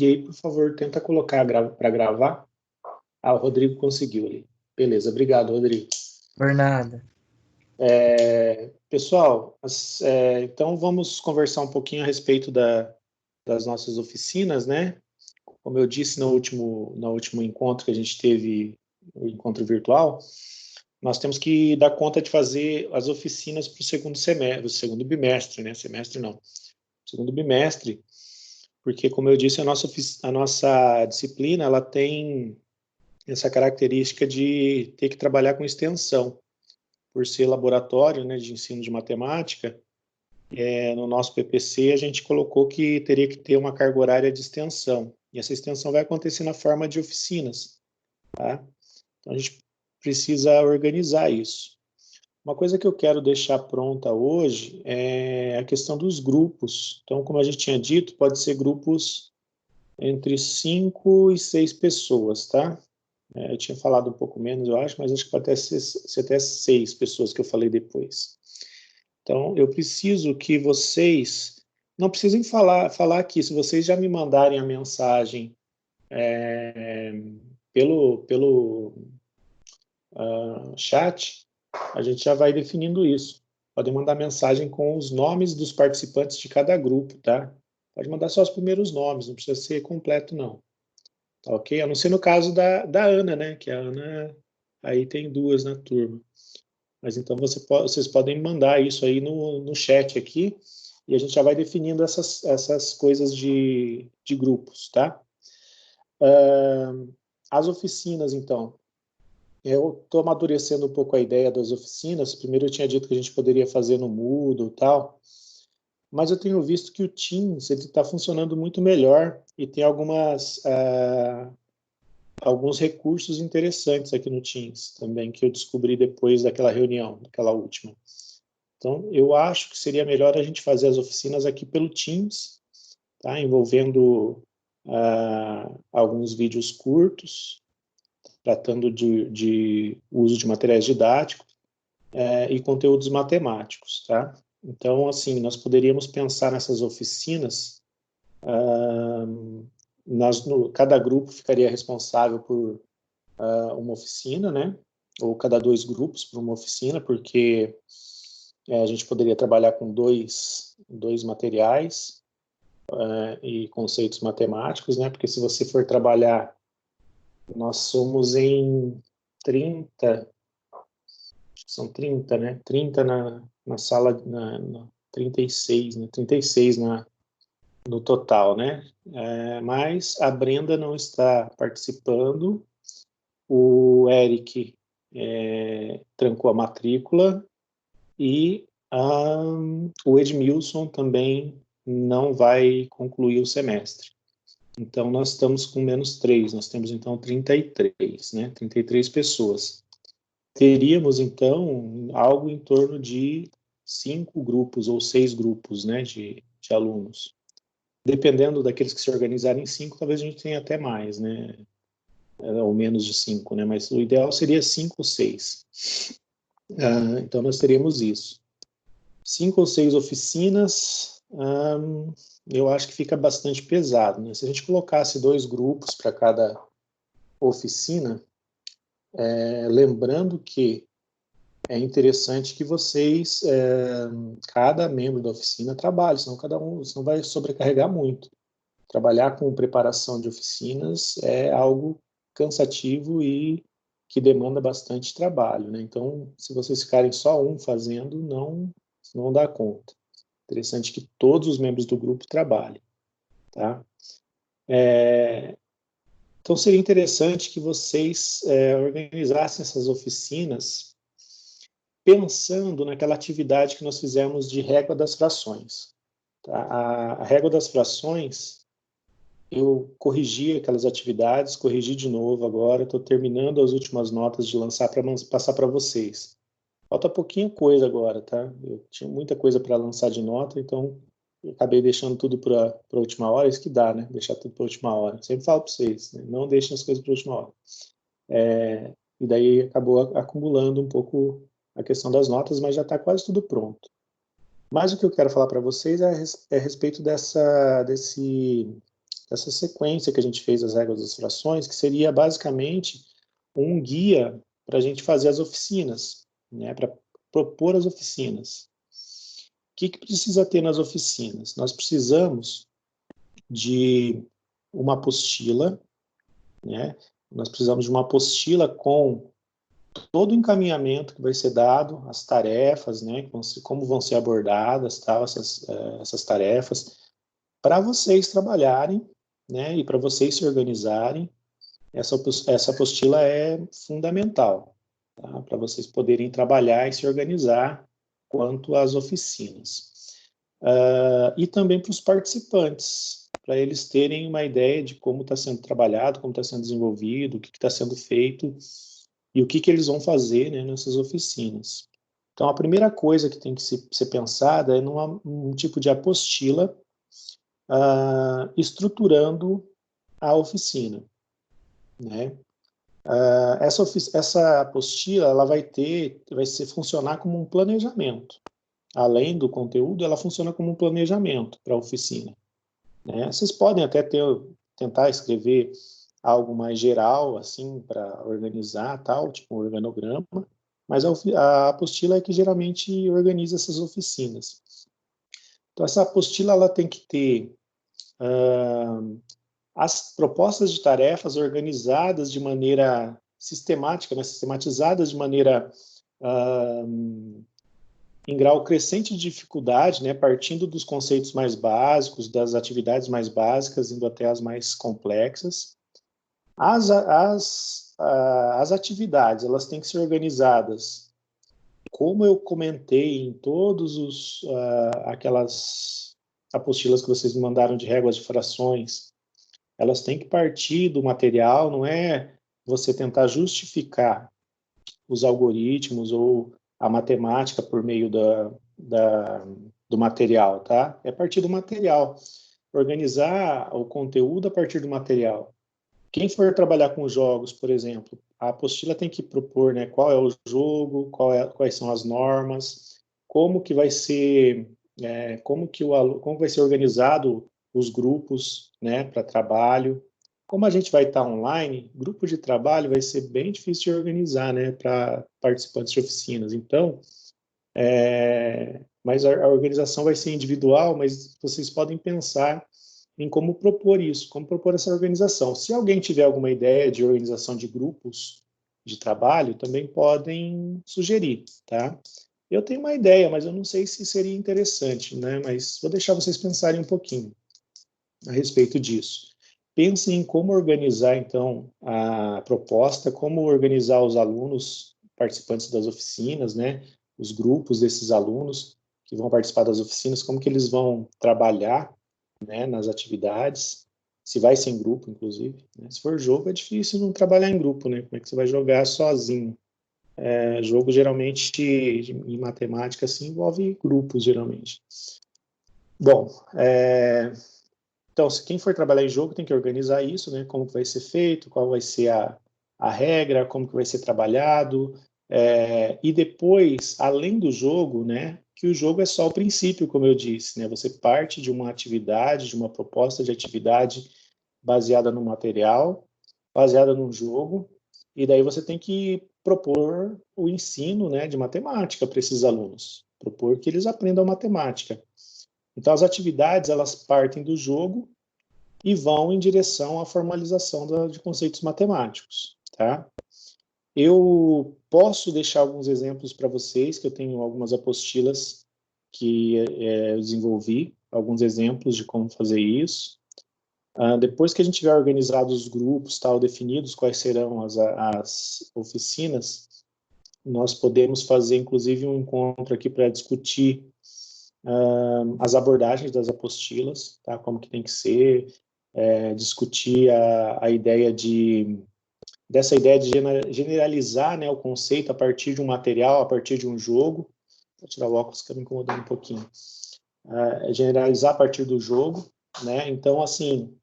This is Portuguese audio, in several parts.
aí, por favor, tenta colocar para gravar. Ah, o Rodrigo conseguiu ali. Beleza, obrigado, Rodrigo. Por nada. Pessoal, então vamos conversar um pouquinho a respeito das nossas oficinas, né? Como eu disse no último encontro que a gente teve, o encontro virtual, nós temos que dar conta de fazer as oficinas para o segundo semestre, o segundo bimestre, né? Semestre não. Segundo bimestre, porque, como eu disse, a nossa disciplina ela tem essa característica de ter que trabalhar com extensão. Por ser laboratório, né, de ensino de matemática, no nosso PPC a gente colocou que teria que ter uma carga horária de extensão. E essa extensão vai acontecer na forma de oficinas. Tá? Então a gente precisa organizar isso. Uma coisa que eu quero deixar pronta hoje é a questão dos grupos. Então, como a gente tinha dito, pode ser grupos entre 5 e 6 pessoas, tá? Eu tinha falado um pouco menos, eu acho, mas acho que pode até ser até 6 pessoas que eu falei depois. Então, eu preciso que vocês, não precisem falar aqui, se vocês já me mandarem a mensagem pelo chat, a gente já vai definindo isso. Podem mandar mensagem com os nomes dos participantes de cada grupo, tá? Pode mandar só os primeiros nomes, não precisa ser completo, não. Tá ok? A não ser no caso da Ana, né? Que a Ana aí tem 2 na turma. Mas então vocês podem mandar isso aí no chat aqui e a gente já vai definindo essas coisas de grupos, tá? As oficinas, então. Eu estou amadurecendo um pouco a ideia das oficinas. Primeiro eu tinha dito que a gente poderia fazer no Moodle e tal, mas eu tenho visto que o Teams está funcionando muito melhor e tem alguns recursos interessantes aqui no Teams também, que eu descobri depois daquela reunião, daquela última. Então, eu acho que seria melhor a gente fazer as oficinas aqui pelo Teams, tá? Envolvendo alguns vídeos curtos, tratando de uso de materiais didáticos e conteúdos matemáticos, tá? Então, assim, nós poderíamos pensar nessas oficinas, cada grupo ficaria responsável por uma oficina, né? Ou cada 2 grupos por uma oficina, porque a gente poderia trabalhar com dois materiais e conceitos matemáticos, né? Porque se você for trabalhar, nós somos em 30, são 30, né? 30 na sala, 36, né? 36 no total, né? Mas a Brenda não está participando, o Eric trancou a matrícula e o Edmilson também não vai concluir o semestre. Então, nós estamos com menos 3, nós temos, então, 33, né? 33 pessoas. Teríamos, então, algo em torno de 5 grupos ou 6 grupos, né, de alunos. Dependendo daqueles que se organizarem em 5, talvez a gente tenha até mais, né? Ou menos de 5, né? Mas o ideal seria 5 ou 6. Então, nós teríamos isso. 5 ou 6 oficinas, eu acho que fica bastante pesado, né? Se a gente colocasse 2 grupos para cada oficina, lembrando que é interessante que vocês, cada membro da oficina trabalhe, senão vai sobrecarregar muito. Trabalhar com preparação de oficinas é algo cansativo e que demanda bastante trabalho, né? Então, se vocês ficarem só um fazendo, não dá conta. Interessante que todos os membros do grupo trabalhem, tá? Então, seria interessante que vocês organizassem essas oficinas pensando naquela atividade que nós fizemos de régua das frações. Tá? A régua das frações, eu corrigi aquelas atividades, corrigi de novo agora, estou terminando as últimas notas de lançar para passar para vocês. Falta pouquinha coisa agora, tá? Eu tinha muita coisa para lançar de nota, então eu acabei deixando tudo para a última hora, isso que dá, né? Deixar tudo para a última hora. Sempre falo para vocês, né? Não deixem as coisas para a última hora. E daí acabou acumulando um pouco a questão das notas, mas já está quase tudo pronto. Mas o que eu quero falar para vocês é a respeito dessa sequência que a gente fez das regras das frações, que seria basicamente um guia para a gente fazer as oficinas, né, para propor as oficinas. O que precisa ter nas oficinas? Nós precisamos de uma apostila, né? Nós precisamos de uma apostila com todo o encaminhamento que vai ser dado, as tarefas, né? Como vão ser abordadas, tal, essas tarefas, para vocês trabalharem, né? E para vocês se organizarem. Essa apostila é fundamental, tá? Para vocês poderem trabalhar e se organizar quanto às oficinas. E também para os participantes, para eles terem uma ideia de como está sendo trabalhado, como está sendo desenvolvido, o que está sendo feito e o que eles vão fazer, né, nessas oficinas. Então, a primeira coisa que tem que ser pensada é num tipo de apostila estruturando a oficina, né? Essa apostila ela vai funcionar como um planejamento. Além do conteúdo, ela funciona como um planejamento para a oficina, né? Vocês podem até tentar escrever algo mais geral, assim, para organizar, tal, tipo um organograma, mas a apostila é que geralmente organiza essas oficinas. Então, essa apostila ela tem que ter as propostas de tarefas organizadas de maneira sistemática, né, sistematizadas de maneira em grau crescente de dificuldade, né, partindo dos conceitos mais básicos, das atividades mais básicas, indo até as mais complexas. As atividades, elas têm que ser organizadas, como eu comentei em todos aquelas apostilas que vocês me mandaram de réguas de frações, elas têm que partir do material, não é você tentar justificar os algoritmos ou a matemática por meio do material, tá? É a partir do material. Organizar o conteúdo a partir do material. Quem for trabalhar com jogos, por exemplo, a apostila tem que propor, né, qual é o jogo, quais são as normas, como que vai ser, como vai ser organizado os grupos, né, para trabalho. Como a gente vai estar online, grupo de trabalho vai ser bem difícil de organizar, né, para participantes de oficinas. Então, mas a organização vai ser individual, mas vocês podem pensar em como propor isso, como propor essa organização. Se alguém tiver alguma ideia de organização de grupos de trabalho, também podem sugerir, tá? Eu tenho uma ideia, mas eu não sei se seria interessante, né? Mas vou deixar vocês pensarem um pouquinho a respeito disso. Pensem em como organizar, então, a proposta, como organizar os alunos participantes das oficinas, né? Os grupos desses alunos que vão participar das oficinas, como que eles vão trabalhar, né, nas atividades, se vai ser em grupo, inclusive, né? Se for jogo, é difícil não trabalhar em grupo, né? Como é que você vai jogar sozinho? Jogo, geralmente, em matemática, assim, envolve grupos, geralmente. Bom, então, se quem for trabalhar em jogo tem que organizar isso, né? Como vai ser feito, qual vai ser a regra, como que vai ser trabalhado, e depois, além do jogo, né? Que o jogo é só o princípio, como eu disse, né? Você parte de uma atividade, de uma proposta de atividade baseada no material, baseada num jogo, e daí você tem que propor o ensino, né, de matemática para esses alunos, propor que eles aprendam matemática. Então, as atividades, elas partem do jogo e vão em direção à formalização de conceitos matemáticos, tá? Eu posso deixar alguns exemplos para vocês, que eu tenho algumas apostilas que eu desenvolvi, alguns exemplos de como fazer isso. Depois que a gente tiver organizado os grupos, tal, definidos quais serão as oficinas, nós podemos fazer, inclusive, um encontro aqui para discutir as abordagens das apostilas, tá? Como que tem que ser, discutir a ideia dessa ideia de generalizar, né, o conceito a partir de um material, a partir de um jogo. Vou tirar o óculos que está me incomodando um pouquinho. Generalizar a partir do jogo, né? Então, assim,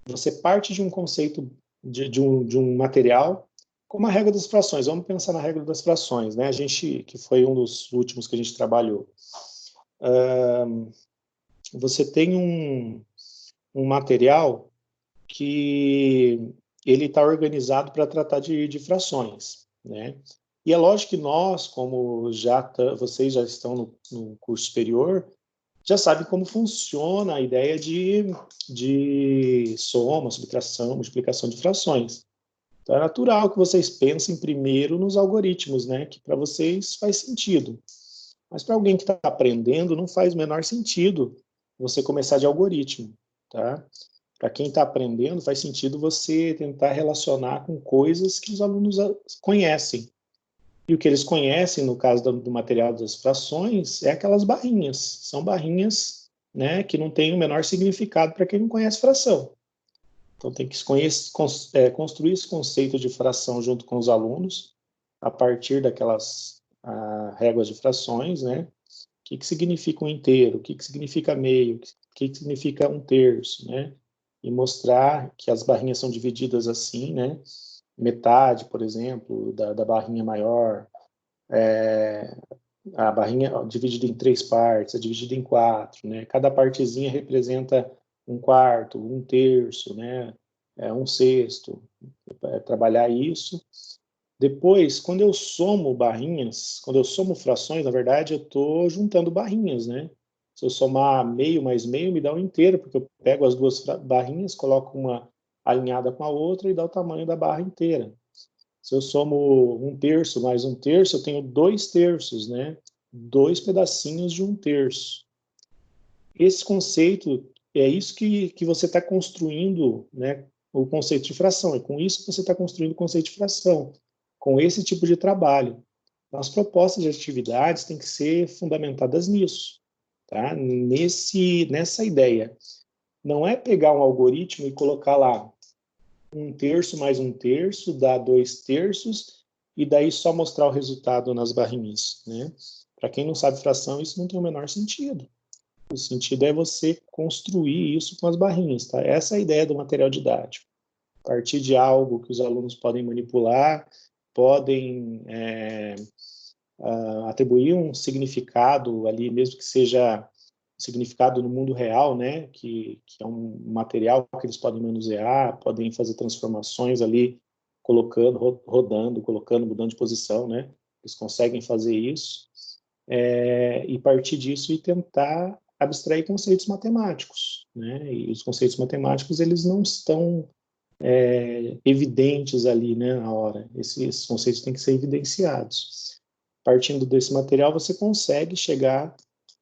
você parte de um conceito de um material, como a regra das frações. Vamos pensar na regra das frações, né? Que foi um dos últimos que a gente trabalhou. Você tem um material que ele está organizado para tratar de frações, né? E é lógico que nós, como vocês já estão no curso superior, já sabem como funciona a ideia de soma, subtração, multiplicação de frações. Então é natural que vocês pensem primeiro nos algoritmos, né? Que para vocês faz sentido. Mas para alguém que está aprendendo, não faz o menor sentido você começar de algoritmo, tá? Para quem está aprendendo, faz sentido você tentar relacionar com coisas que os alunos conhecem. E o que eles conhecem, no caso do material das frações, é aquelas barrinhas. São barrinhas, né, que não têm o menor significado para quem não conhece fração. Então tem que construir esse conceito de fração junto com os alunos, a partir daquelas réguas de frações, né? O que significa um inteiro, o que significa meio, o que significa um terço, né? E mostrar que as barrinhas são divididas assim, né? Metade, por exemplo, da barrinha maior, a barrinha dividida em 3 partes, é dividida em 4, né? Cada partezinha representa um quarto, um terço, né? Um sexto. Trabalhar isso. Depois, quando eu somo barrinhas, quando eu somo frações, na verdade, eu estou juntando barrinhas, né? Se eu somar meio mais meio, me dá um inteiro, porque eu pego as duas barrinhas, coloco uma alinhada com a outra e dá o tamanho da barra inteira. Se eu somo um terço mais um terço, eu tenho 2 terços, né? 2 pedacinhos de um terço. Esse conceito, é isso que você está construindo, né? O conceito de fração. É com isso que você está construindo o conceito de fração, com esse tipo de trabalho. Então, as propostas de atividades têm que ser fundamentadas nisso, tá? Nessa ideia. Não é pegar um algoritmo e colocar lá um terço mais um terço dá 2 terços, e daí só mostrar o resultado nas barrinhas, né? Para quem não sabe fração, isso não tem o menor sentido. O sentido é você construir isso com as barrinhas, tá? Essa é a ideia do material didático. A partir de algo que os alunos podem manipular, podem atribuir um significado ali, mesmo que seja significado no mundo real, né, que é um material que eles podem manusear, podem fazer transformações ali, colocando, rodando, colocando, mudando de posição, né, eles conseguem fazer isso, e partir disso e tentar abstrair conceitos matemáticos, né, e os conceitos matemáticos, eles não estão evidentes ali, né, na hora, esses conceitos têm que ser evidenciados. Partindo desse material, você consegue chegar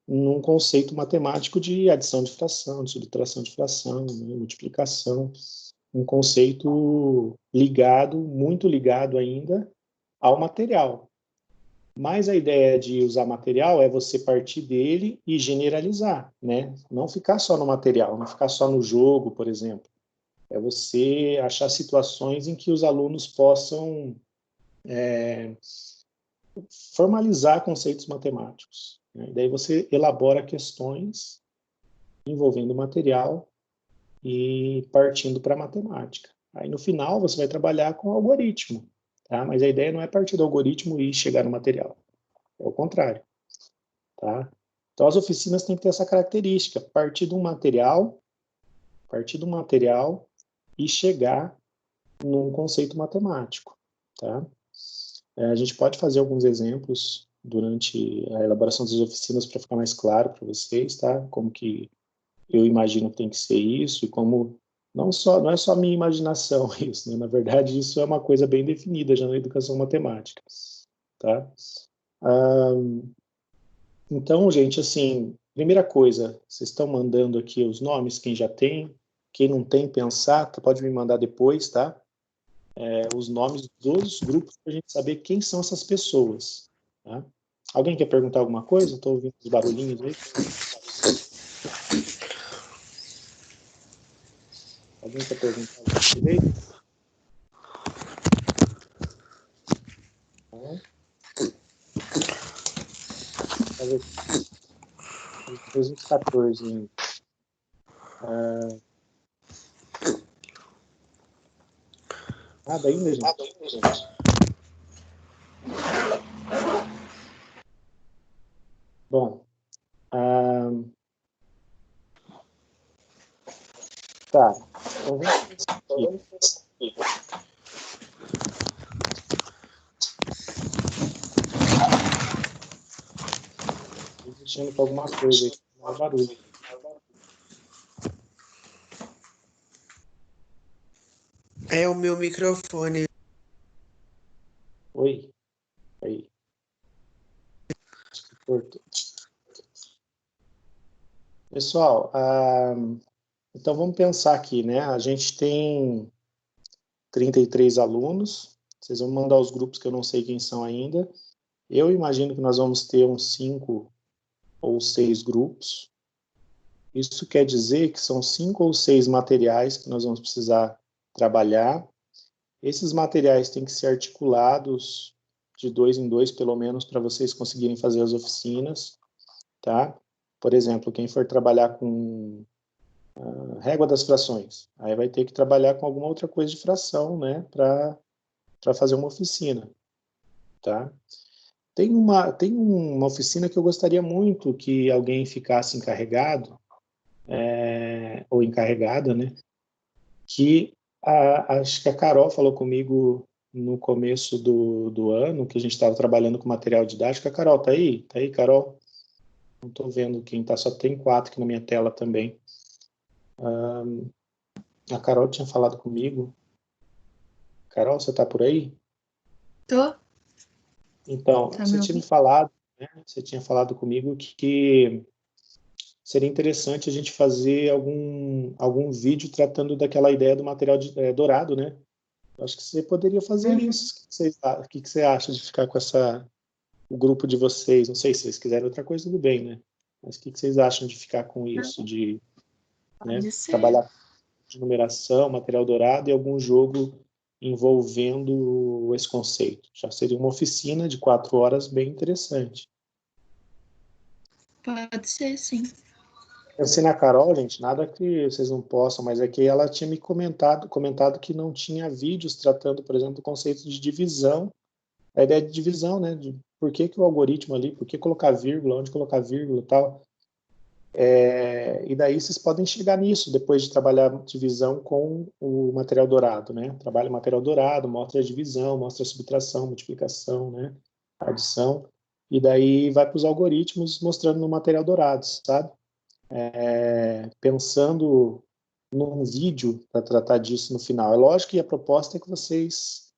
num conceito matemático de adição de fração, de subtração de fração, né, multiplicação, um conceito ligado, muito ligado ainda ao material. Mas a ideia de usar material é você partir dele e generalizar, né? Não ficar só no material, não ficar só no jogo, por exemplo. É você achar situações em que os alunos possam formalizar conceitos matemáticos, né? Daí você elabora questões envolvendo o material e partindo para a matemática. Aí no final você vai trabalhar com algoritmo, tá? Mas a ideia não é partir do algoritmo e chegar no material, é o contrário, tá? Então as oficinas têm que ter essa característica, partir do material e chegar num conceito matemático, tá? A gente pode fazer alguns exemplos durante a elaboração das oficinas para ficar mais claro para vocês, tá? Como que eu imagino que tem que ser isso e como não é só a minha imaginação isso, né? Na verdade, isso é uma coisa bem definida já na educação matemática, tá? Então, gente, assim, primeira coisa, vocês estão mandando aqui os nomes, quem já tem, quem não tem, pensar, pode me mandar depois, tá? Os nomes dos grupos para a gente saber quem são essas pessoas, tá? Alguém quer perguntar alguma coisa? Estou ouvindo os barulhinhos aí. Alguém quer perguntar alguma coisa aí? Não? 2014 ainda. Nada ainda, gente? Bom, tá. Então, vamos começar aqui. Estou mexendo com alguma coisa aí, mais barulho. É o meu microfone. Oi? Aí. Acho que cortou. Pessoal, então vamos pensar aqui, né? A gente tem 33 alunos. Vocês vão mandar os grupos que eu não sei quem são ainda. Eu imagino que nós vamos ter uns 5 ou 6 grupos. Isso quer dizer que são 5 ou 6 materiais que nós vamos precisar trabalhar. Esses materiais têm que ser articulados de 2 em 2, pelo menos, para vocês conseguirem fazer as oficinas, tá? Por exemplo, quem for trabalhar com régua das frações, aí vai ter que trabalhar com alguma outra coisa de fração, né, para fazer uma oficina, tá? Tem uma oficina que eu gostaria muito que alguém ficasse encarregado, ou encarregada, né, que acho que a Carol falou comigo no começo do ano, que a gente estava trabalhando com material didático. A Carol tá aí? Tá aí, Carol? Não estou vendo quem tá, só tem 4 aqui na minha tela também. A Carol tinha falado comigo. Carol, você tá por aí? Tô? Então, Tá você me tinha me ouvindo? falado, né? Você tinha falado comigo que seria interessante a gente fazer algum vídeo tratando daquela ideia do material dourado, né? Eu acho que você poderia fazer Uhum. isso. O que você acha de ficar com o grupo de vocês? Não sei se vocês quiserem outra coisa, tudo bem, né? Mas o que vocês acham de ficar com isso, de, né, Pode ser. trabalhar de numeração, material dourado e algum jogo envolvendo esse conceito? Já seria uma oficina de 4 horas bem interessante. Pode ser, sim. Pensei na Carol, gente, nada que vocês não possam, mas é que ela tinha me comentado que não tinha vídeos tratando, por exemplo, do conceito de divisão, a ideia de divisão, né? De por que que o algoritmo ali, por que colocar vírgula, onde colocar vírgula e tal. E daí vocês podem chegar nisso depois de trabalhar divisão com o material dourado, né? Trabalha o material dourado, mostra a divisão, mostra a subtração, multiplicação, né? Adição, e daí vai para os algoritmos mostrando no material dourado, sabe? Pensando num vídeo para tratar disso no final. É lógico que a proposta é que vocês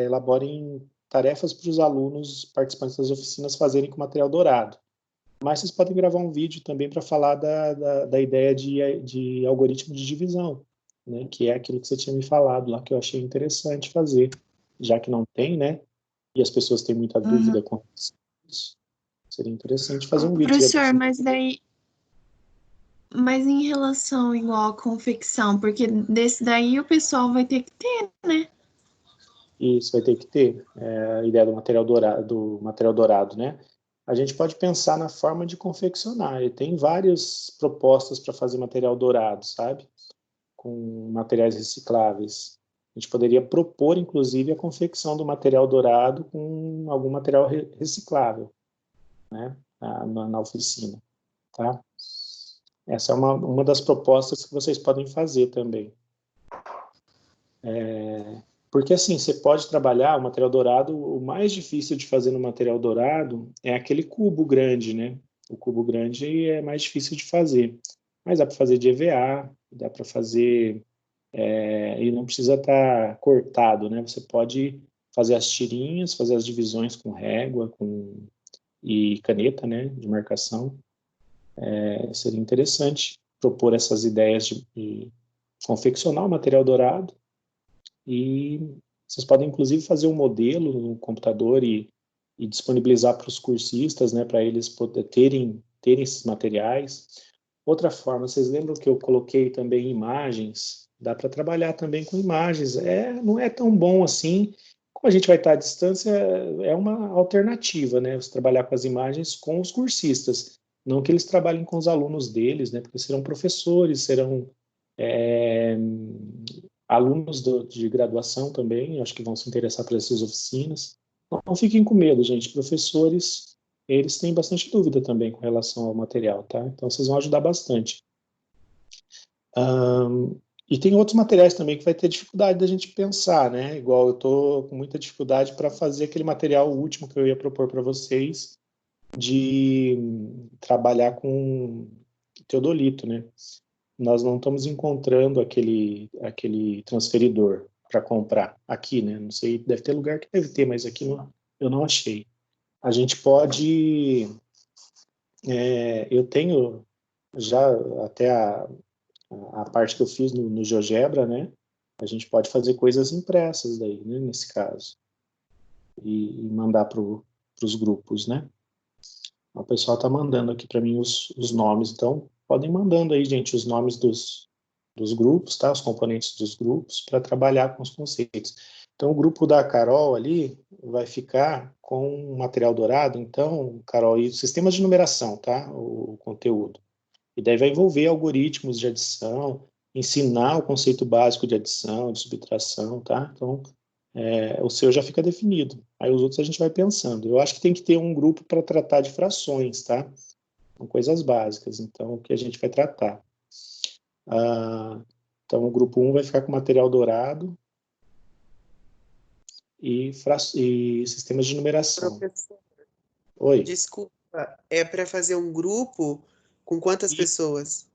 elaborem tarefas para os alunos participantes das oficinas fazerem com material dourado. Mas vocês podem gravar um vídeo também para falar da ideia de algoritmo de divisão, né? Que é aquilo que você tinha me falado lá, que eu achei interessante fazer, já que não tem, né? E as pessoas têm muita Uhum. dúvida com isso. Seria interessante fazer Ô, um vídeo. professor, mas em relação igual à confecção, porque desse daí o pessoal vai ter que ter, né? Isso vai ter que ter a ideia do material dourado, né? A gente pode pensar na forma de confeccionar. E tem várias propostas para fazer material dourado, sabe? Com materiais recicláveis. A gente poderia propor, inclusive, a confecção do material dourado com algum material reciclável, né? Na oficina, tá? Essa é uma das propostas que vocês podem fazer também. Porque assim, você pode trabalhar o material dourado, o mais difícil de fazer no material dourado é aquele cubo grande, né? O cubo grande é mais difícil de fazer. Mas dá para fazer de EVA, dá para fazer, e não precisa estar cortado, né? Você pode fazer as tirinhas, fazer as divisões com régua e caneta, né? De marcação. Seria interessante propor essas ideias de confeccionar o material dourado. E vocês podem, inclusive, fazer um modelo no computador e disponibilizar para os cursistas, né, para eles terem esses materiais. Outra forma, vocês lembram que eu coloquei também imagens? Dá para trabalhar também com imagens. Não é tão bom assim. Como a gente vai estar à distância, é uma alternativa, né? Você trabalhar com as imagens com os cursistas. Não que eles trabalhem com os alunos deles, né? Porque serão professores, serão é, alunos de graduação também, acho que vão se interessar por essas oficinas. Não fiquem com medo, gente. Professores, eles têm bastante dúvida também com relação ao material, tá? Então, vocês vão ajudar bastante. E tem outros materiais também que vai ter dificuldade da gente pensar, né? Igual eu estou com muita dificuldade para fazer aquele material último que eu ia propor para vocês, de trabalhar com teodolito, né? Nós não estamos encontrando aquele transferidor para comprar aqui, né? Não sei, deve ter lugar que deve ter, mas aqui não, eu não achei. A gente pode... eu tenho já até a parte que eu fiz no GeoGebra, né? A gente pode fazer coisas impressas daí, né? Nesse caso. E mandar para os grupos, né? O pessoal está mandando aqui para mim os nomes, então podem mandando aí, gente, os nomes dos grupos, tá? Os componentes dos grupos, para trabalhar com os conceitos. Então, o grupo da Carol ali vai ficar com o material dourado, então, Carol, e sistemas de numeração, tá? O conteúdo. E daí vai envolver algoritmos de adição, ensinar o conceito básico de adição, de subtração, tá? Então, o seu já fica definido. Aí os outros a gente vai pensando. Eu acho que tem que ter um grupo para tratar de frações, tá? São coisas básicas, então, o que a gente vai tratar. Então, o grupo 1 vai ficar com material dourado e sistemas de numeração. Professor, Oi. desculpa, é para fazer um grupo com quantas E pessoas?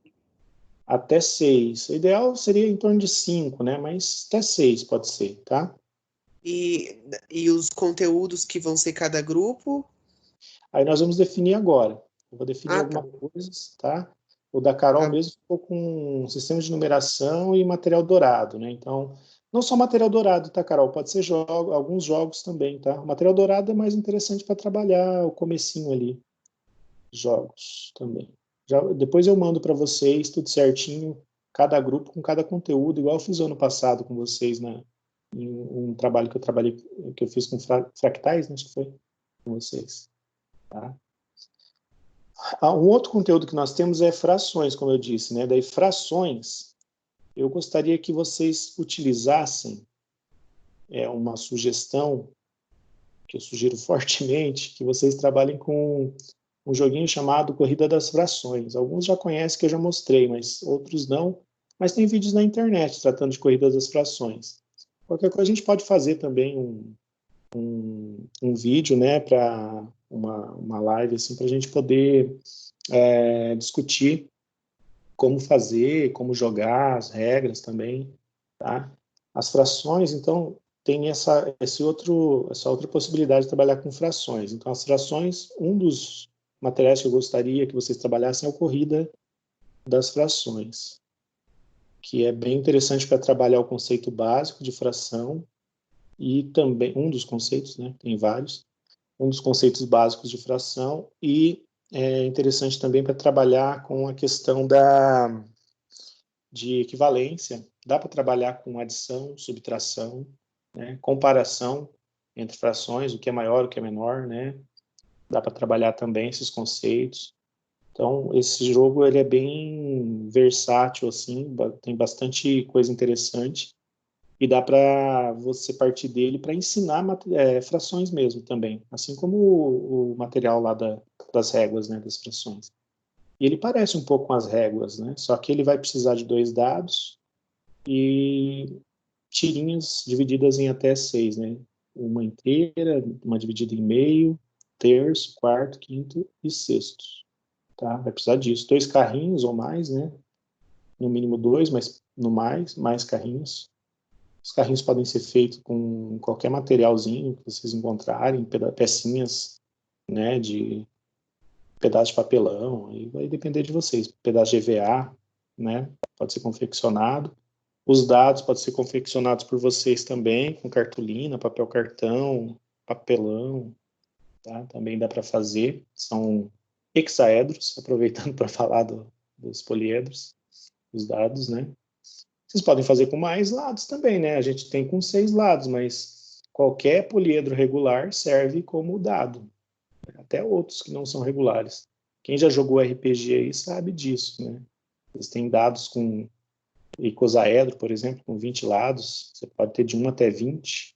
até 6. O ideal seria em torno de 5, né? Mas até 6 pode ser, tá? E os conteúdos que vão ser cada grupo? Aí nós vamos definir agora. Eu vou definir Ah, tá. algumas coisas, tá? O da Carol Tá. mesmo ficou com um sistema de numeração e material dourado, né? Então, não só material dourado, tá, Carol? Pode ser alguns jogos também, tá? O material dourado é mais interessante para trabalhar o comecinho ali, jogos também. Depois eu mando para vocês tudo certinho, cada grupo com cada conteúdo, igual eu fiz ano passado com vocês em um trabalho que eu fiz com fractais, né? Acho que foi com vocês, tá? Um outro conteúdo que nós temos é frações, como eu disse, né? Daí, frações, eu gostaria que vocês utilizassem uma sugestão, que eu sugiro fortemente, que vocês trabalhem com um joguinho chamado Corrida das Frações. Alguns já conhecem, que eu já mostrei, mas outros não. Mas tem vídeos na internet tratando de Corrida das Frações. Qualquer coisa a gente pode fazer também um vídeo, né, para uma live, assim, para a gente poder discutir como fazer, como jogar, as regras também, tá? As frações, então, tem essa outra possibilidade de trabalhar com frações. Então, as frações, um dos materiais que eu gostaria que vocês trabalhassem é a corrida das frações, que é bem interessante para trabalhar o conceito básico de fração e também, um dos conceitos, né, tem vários, um dos conceitos básicos de fração e é interessante também para trabalhar com a questão de equivalência. Dá para trabalhar com adição, subtração, né, comparação entre frações, o que é maior, o que é menor, né? Dá para trabalhar também esses conceitos. Então, esse jogo ele é bem versátil, assim, tem bastante coisa interessante e dá para você partir dele para ensinar frações mesmo também, assim como o material lá das réguas, né, das frações. E ele parece um pouco com as réguas, né? Só que ele vai precisar de 2 dados e tirinhas divididas em até 6, né? Uma inteira, uma dividida em meio, terço, quarto, quinto e sexto, tá? Vai precisar disso. 2 carrinhos ou mais, né? No mínimo 2, mas no mais carrinhos. Os carrinhos podem ser feitos com qualquer materialzinho que vocês encontrarem, pecinhas, né, de pedaço de papelão, aí vai depender de vocês. Pedaço de EVA, né, pode ser confeccionado. Os dados podem ser confeccionados por vocês também, com cartolina, papel cartão, papelão, tá? Também dá para fazer. São hexaedros, aproveitando para falar dos poliedros, os dados, né? Vocês podem fazer com mais lados também, né? A gente tem com 6 lados, mas qualquer poliedro regular serve como dado, até outros que não são regulares. Quem já jogou RPG aí sabe disso, né? Eles têm dados com icosaedro, por exemplo, com 20 lados, você pode ter de 1 até 20.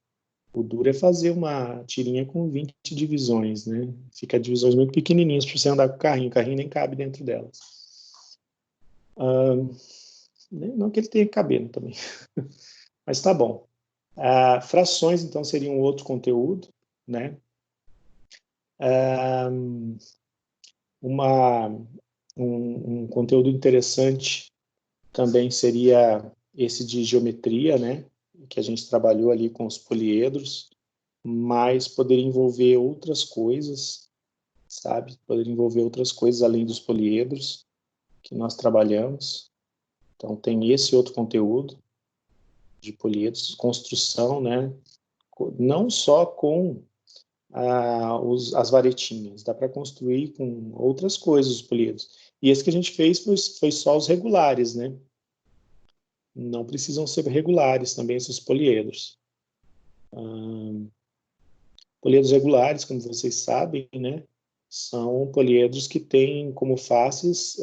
O duro é fazer uma tirinha com 20 divisões, né? Fica divisões muito pequenininhas para você andar com o carrinho nem cabe dentro delas. Não que ele tenha que caber também. Mas tá bom. Frações, então, seria um outro conteúdo, né? Um conteúdo interessante também seria esse de geometria, né? Que a gente trabalhou ali com os poliedros, mas poderia envolver outras coisas, sabe? Poderia envolver outras coisas além dos poliedros que nós trabalhamos. Então, tem esse outro conteúdo de poliedros, construção, né? Não só com as varetinhas, dá para construir com outras coisas os poliedros. E esse que a gente fez foi só os regulares, né? Não precisam ser regulares também esses poliedros. Poliedros regulares, como vocês sabem, né? São poliedros que têm como faces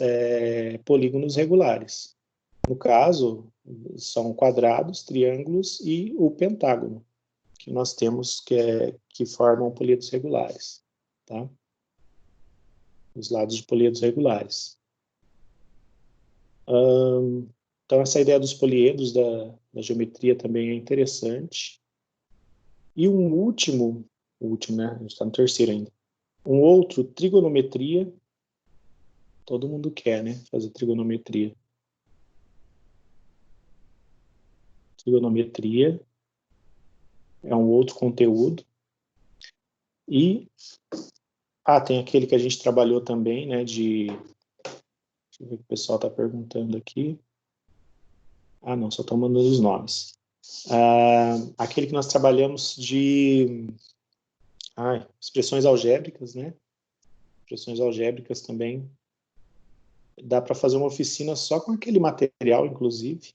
polígonos regulares. No caso, são quadrados, triângulos e o pentágono, que nós temos que formam poliedros regulares, tá? Os lados de poliedros regulares. Então, essa ideia dos poliedros da geometria também é interessante. E o último, né? A gente está no terceiro ainda. Um outro, trigonometria. Todo mundo quer, né? Fazer trigonometria. Trigonometria é um outro conteúdo. E tem aquele que a gente trabalhou também, né? Deixa eu ver o que o pessoal está perguntando aqui. Não, só estão mandando os nomes. Aquele que nós trabalhamos de expressões algébricas, né? Expressões algébricas também. Dá para fazer uma oficina só com aquele material, inclusive.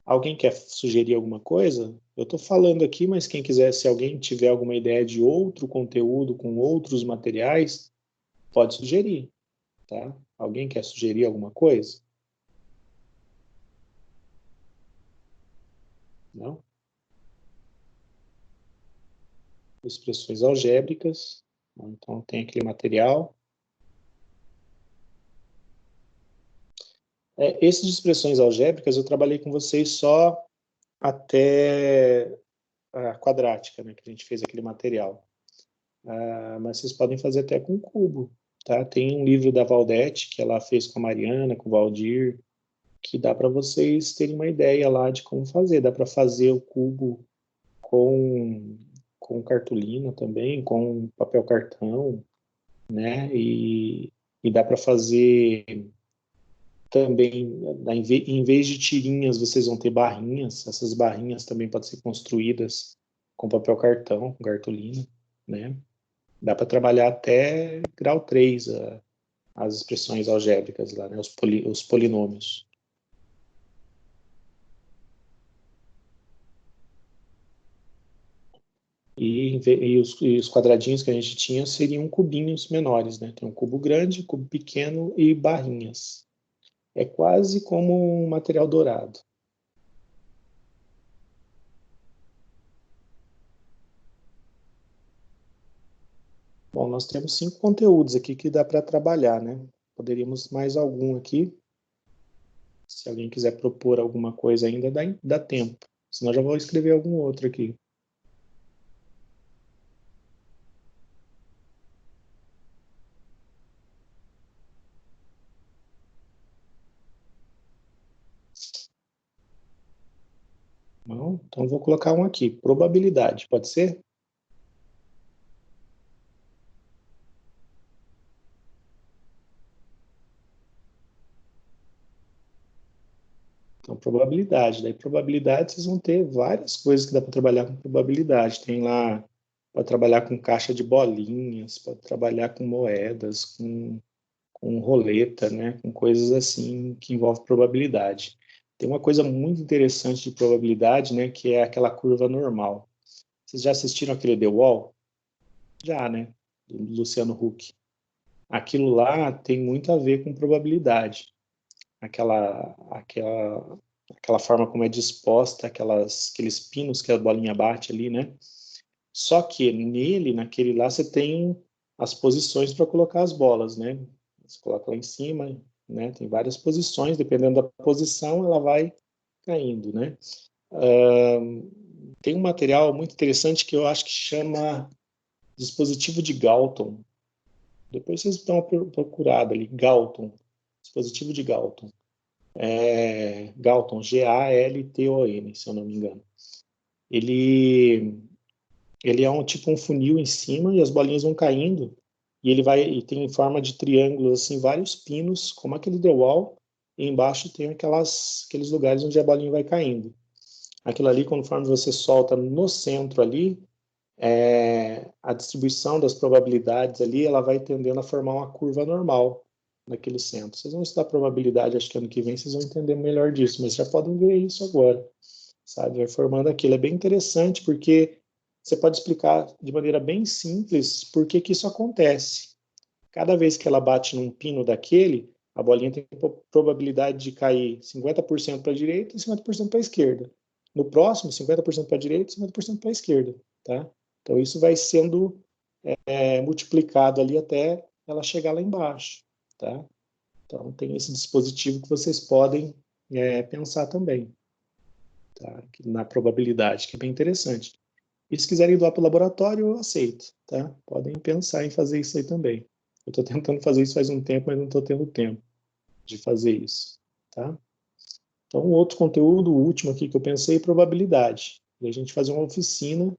Alguém quer sugerir alguma coisa? Eu estou falando aqui, mas quem quiser, se alguém tiver alguma ideia de outro conteúdo com outros materiais, pode sugerir, tá? Alguém quer sugerir alguma coisa? Não? Expressões algébricas. Então, tem aquele material. Esses de expressões algébricas, eu trabalhei com vocês só até a quadrática, né, que a gente fez aquele material. Mas vocês podem fazer até com cubo, tá? Tem um livro da Valdete, que ela fez com a Mariana, com o Valdir, que dá para vocês terem uma ideia lá de como fazer. Dá para fazer o cubo com cartolina também, com papel cartão, né? E dá para fazer também, em vez de tirinhas, vocês vão ter barrinhas. Essas barrinhas também podem ser construídas com papel cartão, com cartolina, né? Dá para trabalhar até grau 3 as expressões algébricas lá, né? Os polinômios. E os quadradinhos que a gente tinha seriam cubinhos menores, né? Tem um cubo grande, cubo pequeno e barrinhas. É quase como um material dourado. Bom, nós temos 5 conteúdos aqui que dá para trabalhar, né? Poderíamos mais algum aqui. Se alguém quiser propor alguma coisa ainda, dá tempo. Senão já vou escrever algum outro aqui. Não? Então vou colocar um aqui. Probabilidade, pode ser? Então, probabilidade. Daí, probabilidade, vocês vão ter várias coisas que dá para trabalhar com probabilidade. Tem lá para trabalhar com caixa de bolinhas, para trabalhar com moedas, com roleta, né? Com coisas assim que envolvem probabilidade. Tem uma coisa muito interessante de probabilidade, né? Que é aquela curva normal. Vocês já assistiram aquele The Wall? Já, né? Do Luciano Huck. Aquilo lá tem muito a ver com probabilidade. Aquela forma como é disposta, aqueles pinos que a bolinha bate ali, né? Só que naquele lá, você tem as posições para colocar as bolas, né? Você coloca lá em cima, né? Tem várias posições, dependendo da posição, ela vai caindo, né? Tem um material muito interessante que eu acho que chama dispositivo de Galton. Depois vocês dão uma procurada ali, Galton, dispositivo de Galton. Galton, Galton, se eu não me engano. Ele é um funil em cima e as bolinhas vão caindo e tem em forma de triângulos assim vários pinos, como aquele The Wall, e embaixo tem aqueles lugares onde a bolinha vai caindo. Aquilo ali, conforme você solta no centro ali, a distribuição das probabilidades ali, ela vai tendendo a formar uma curva normal naquele centro. Vocês vão estudar probabilidade, acho que ano que vem vocês vão entender melhor disso, mas já podem ver isso agora, sabe? Vai formando aquilo. É bem interessante porque você pode explicar de maneira bem simples por que isso acontece. Cada vez que ela bate num pino daquele, a bolinha tem probabilidade de cair 50% para a direita e 50% para a esquerda. No próximo, 50% para a direita e 50% para a esquerda, tá? Então, isso vai sendo multiplicado ali até ela chegar lá embaixo, tá? Então, tem esse dispositivo que vocês podem pensar também, tá? Na probabilidade, que é bem interessante. E se quiserem doar para o laboratório, eu aceito, tá? Podem pensar em fazer isso aí também. Eu estou tentando fazer isso faz um tempo, mas não estou tendo tempo de fazer isso, tá? Então, outro conteúdo, o último aqui que eu pensei, probabilidade. E a gente fazer uma oficina,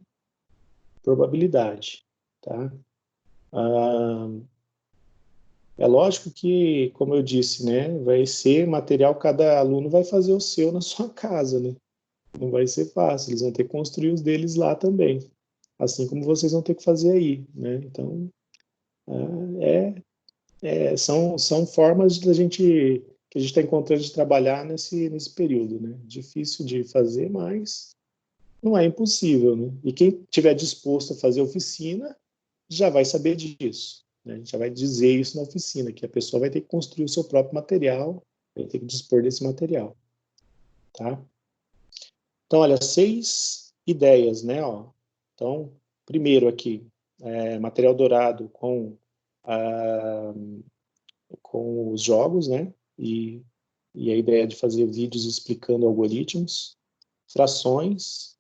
probabilidade, tá? É lógico que, como eu disse, né, vai ser material, cada aluno vai fazer o seu na sua casa, né? Não vai ser fácil, eles vão ter que construir os deles lá também, assim como vocês vão ter que fazer aí, né? Então, são formas que a gente está encontrando de trabalhar nesse período, né? Difícil de fazer, mas não é impossível, né? E quem estiver disposto a fazer oficina já vai saber disso, né? A gente já vai dizer isso na oficina, que a pessoa vai ter que construir o seu próprio material, vai ter que dispor desse material, tá? Então, olha, 6 ideias, né? Ó. Então, primeiro aqui, material dourado com os jogos, né? E a ideia de fazer vídeos explicando algoritmos, frações,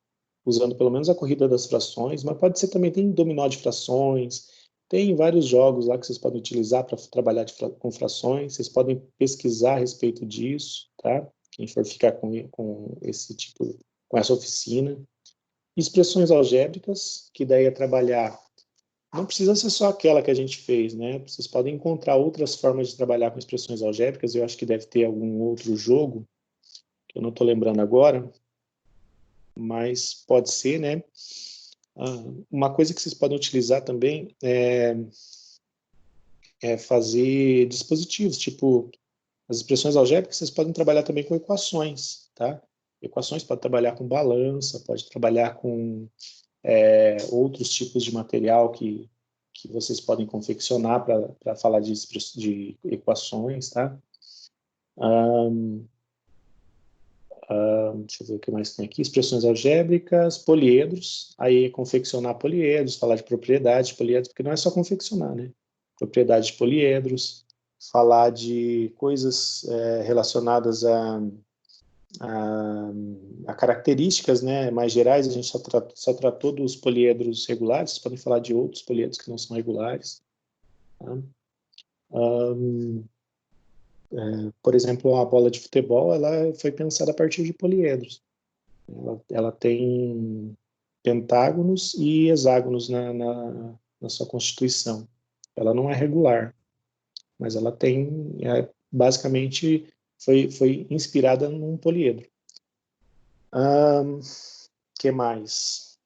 usando pelo menos a corrida das frações, mas pode ser também, tem dominó de frações, tem vários jogos lá que vocês podem utilizar para trabalhar com frações, vocês podem pesquisar a respeito disso, tá? Quem for ficar com esse tipo, com essa oficina. Expressões algébricas, que daí é trabalhar, não precisa ser só aquela que a gente fez, né? Vocês podem encontrar outras formas de trabalhar com expressões algébricas, eu acho que deve ter algum outro jogo, que eu não estou lembrando agora, mas pode ser, né? Uma coisa que vocês podem utilizar também é fazer dispositivos, tipo, as expressões algébricas vocês podem trabalhar também com equações, tá? Equações pode trabalhar com balança, pode trabalhar com outros tipos de material que vocês podem confeccionar para falar de equações, tá? Deixa eu ver o que mais tem aqui. Expressões algébricas, poliedros. Aí confeccionar poliedros, falar de propriedades de poliedros, porque não é só confeccionar, né? Propriedades de poliedros, falar de coisas relacionadas a características, né, mais gerais. A gente só tratou dos poliedros regulares, vocês podem falar de outros poliedros que não são regulares. Tá? Por exemplo, a bola de futebol, ela foi pensada a partir de poliedros. Ela tem pentágonos e hexágonos na sua constituição. Ela não é regular, mas ela tem, basicamente, foi inspirada num poliedro. Que mais?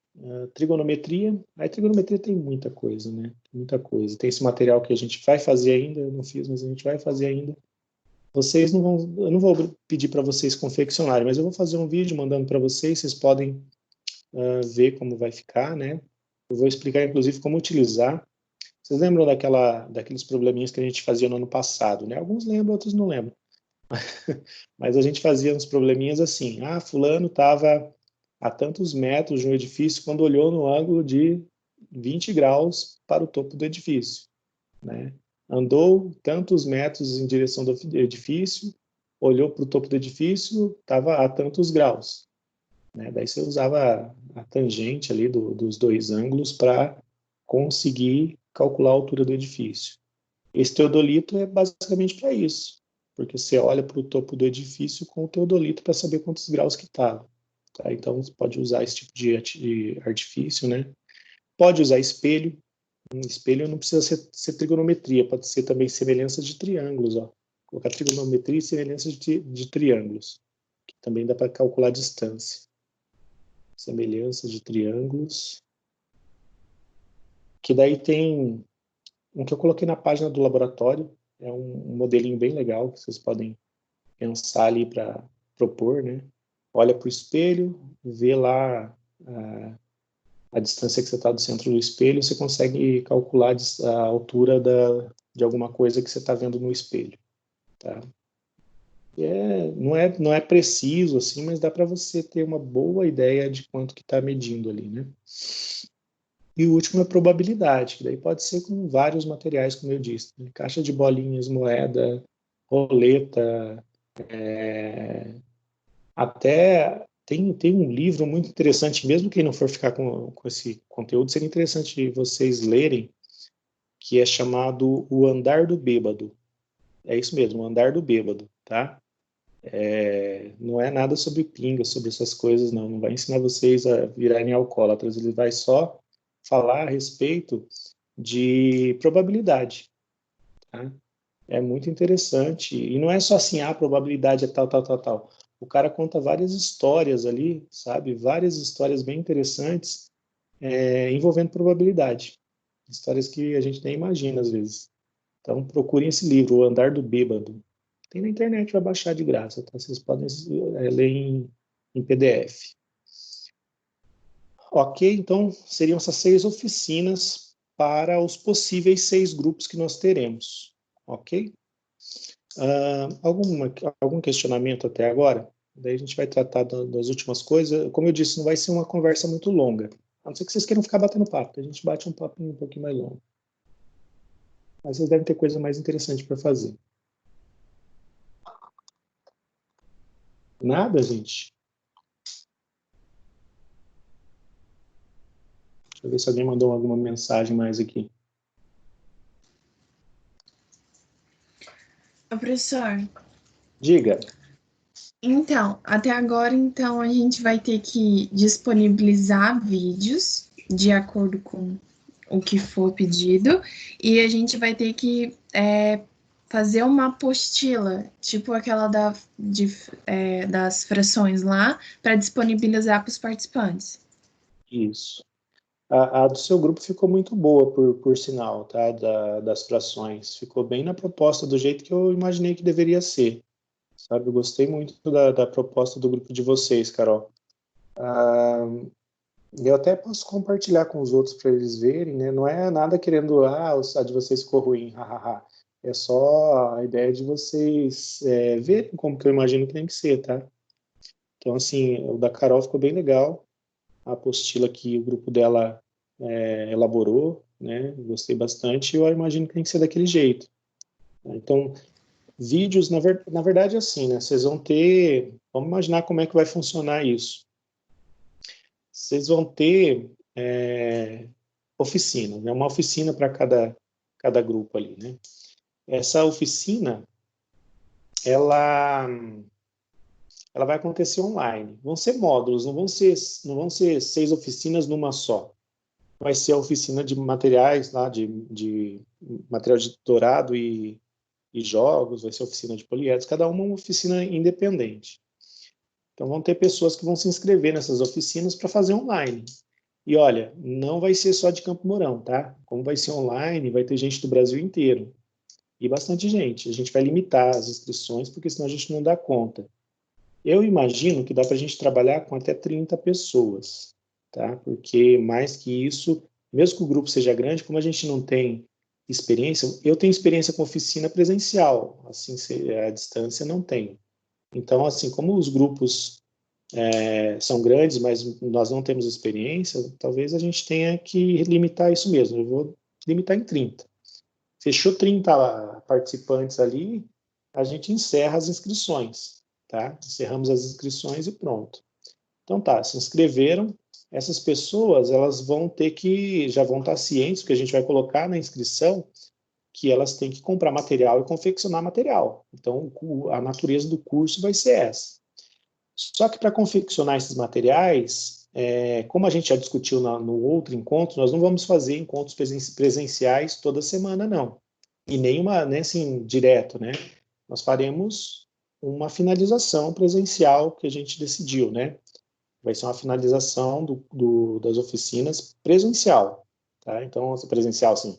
Trigonometria. A trigonometria tem muita coisa, né? Muita coisa. Tem esse material que a gente vai fazer ainda, eu não fiz, mas a gente vai fazer ainda. Vocês não vão, eu não vou pedir para vocês confeccionarem, mas eu vou fazer um vídeo mandando para vocês, vocês podem ver como vai ficar, né? Eu vou explicar, inclusive, como utilizar. Vocês lembram daqueles probleminhas que a gente fazia no ano passado, né? Alguns lembram, outros não lembram. Mas a gente fazia uns probleminhas assim. Fulano estava a tantos metros de um edifício quando olhou no ângulo de 20 graus para o topo do edifício, né? andou tantos metros em direção do edifício, olhou para o topo do edifício, estava a tantos graus, né? Daí você usava a tangente ali dos dois ângulos para conseguir calcular a altura do edifício. Esse teodolito é basicamente para isso, porque você olha para o topo do edifício com o teodolito para saber quantos graus que estava. Tá? Então, você pode usar esse tipo de artifício, né? Pode usar espelho. Um espelho não precisa ser trigonometria, pode ser também semelhança de triângulos. Ó. Colocar trigonometria e semelhança de triângulos, que também dá para calcular a distância. Semelhança de triângulos. Que daí tem um que eu coloquei na página do laboratório, é um modelinho bem legal, que vocês podem pensar ali para propor, né? Olha para o espelho, vê lá a distância que você está do centro do espelho, você consegue calcular a altura de alguma coisa que você está vendo no espelho. Tá? Não é preciso, assim, mas dá para você ter uma boa ideia de quanto que está medindo ali, né? E o último é probabilidade, que daí pode ser com vários materiais, como eu disse. Né? Caixa de bolinhas, moeda, roleta, até tem um livro muito interessante, mesmo quem não for ficar com esse conteúdo, seria interessante vocês lerem, que é chamado O Andar do Bêbado. É isso mesmo, O Andar do Bêbado, tá? Não é nada sobre pinga, sobre essas coisas, não. Não vai ensinar vocês a virarem alcoólatras, ele vai só falar a respeito de probabilidade, tá? É muito interessante. E não é só assim, a probabilidade é tal, tal, tal, tal. O cara conta várias histórias ali, sabe? Várias histórias bem interessantes envolvendo probabilidade. Histórias que a gente nem imagina às vezes. Então procurem esse livro, O Andar do Bêbado. Tem na internet, vai baixar de graça, tá? Vocês podem ler em PDF. Ok, então seriam essas 6 oficinas para os possíveis 6 grupos que nós teremos. Ok? Algum questionamento até agora? Daí a gente vai tratar das últimas coisas. Como eu disse, não vai ser uma conversa muito longa. A não ser que vocês queiram ficar batendo papo. A gente bate um papo um pouquinho mais longo. Mas vocês devem ter coisa mais interessante para fazer. Nada, gente? Deixa eu ver se alguém mandou alguma mensagem mais aqui. Professor, Diga. então, até agora, então, a gente vai ter que disponibilizar vídeos de acordo com o que for pedido, e a gente vai ter que fazer uma apostila, tipo aquela das frações lá, para disponibilizar para os participantes. Isso. A do seu grupo ficou muito boa, por sinal, tá? Das frações. Ficou bem na proposta, do jeito que eu imaginei que deveria ser. Sabe, eu gostei muito da proposta do grupo de vocês, Carol. Eu até posso compartilhar com os outros para eles verem, né? Não é nada querendo, a de vocês ficou ruim, hahaha. É só a ideia de vocês verem como que eu imagino que tem que ser, tá? Então, assim, o da Carol ficou bem legal. A apostila que o grupo dela elaborou, né? Gostei bastante. Eu imagino que tem que ser daquele jeito. Então, vídeos, na verdade, é assim, né? Vocês vão ter... Vamos imaginar como é que vai funcionar isso. Vocês vão ter oficina, né? Uma oficina para cada grupo ali, né? Essa oficina, ela vai acontecer online. Vão ser módulos, não vão ser 6 oficinas numa só. Vai ser a oficina de materiais lá, de material de dourado e jogos, vai ser a oficina de poliédros, cada uma oficina independente. Então vão ter pessoas que vão se inscrever nessas oficinas para fazer online. E olha, não vai ser só de Campo Mourão, tá? Como vai ser online, vai ter gente do Brasil inteiro. E bastante gente. A gente vai limitar as inscrições, porque senão a gente não dá conta. Eu imagino que dá para a gente trabalhar com até 30 pessoas, tá? Porque mais que isso, mesmo que o grupo seja grande, como a gente não tem experiência, eu tenho experiência com oficina presencial, assim, a distância não tenho. Então, assim, como os grupos são grandes, mas nós não temos experiência, talvez a gente tenha que limitar isso mesmo. Eu vou limitar em 30. Fechou 30 participantes ali, a gente encerra as inscrições, tá? Encerramos as inscrições e pronto. Então tá, se inscreveram, essas pessoas, elas vão ter que, já vão estar cientes, porque a gente vai colocar na inscrição que elas têm que comprar material e confeccionar material. Então, a natureza do curso vai ser essa. Só que para confeccionar esses materiais, como a gente já discutiu no outro encontro, nós não vamos fazer encontros presenciais toda semana, não. E nem assim, direto, né? Nós faremos uma finalização presencial que a gente decidiu, né? Vai ser uma finalização das oficinas presencial, tá? Então, presencial, assim,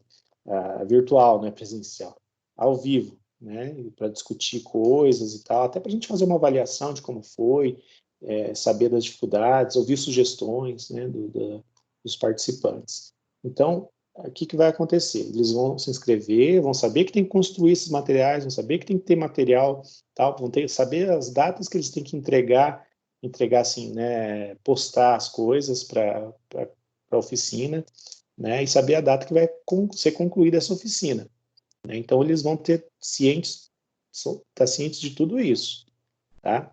virtual, né? Presencial, ao vivo, né? Para discutir coisas e tal, até para a gente fazer uma avaliação de como foi, saber das dificuldades, ouvir sugestões, né? Dos participantes. Então, o que vai acontecer? Eles vão se inscrever, vão saber que tem que construir esses materiais, vão saber que tem que ter material, tal, vão saber as datas que eles têm que entregar assim, né, postar as coisas para a oficina, né, e saber a data que vai ser concluída essa oficina. Né? Então, eles vão estar cientes de tudo isso. Tá?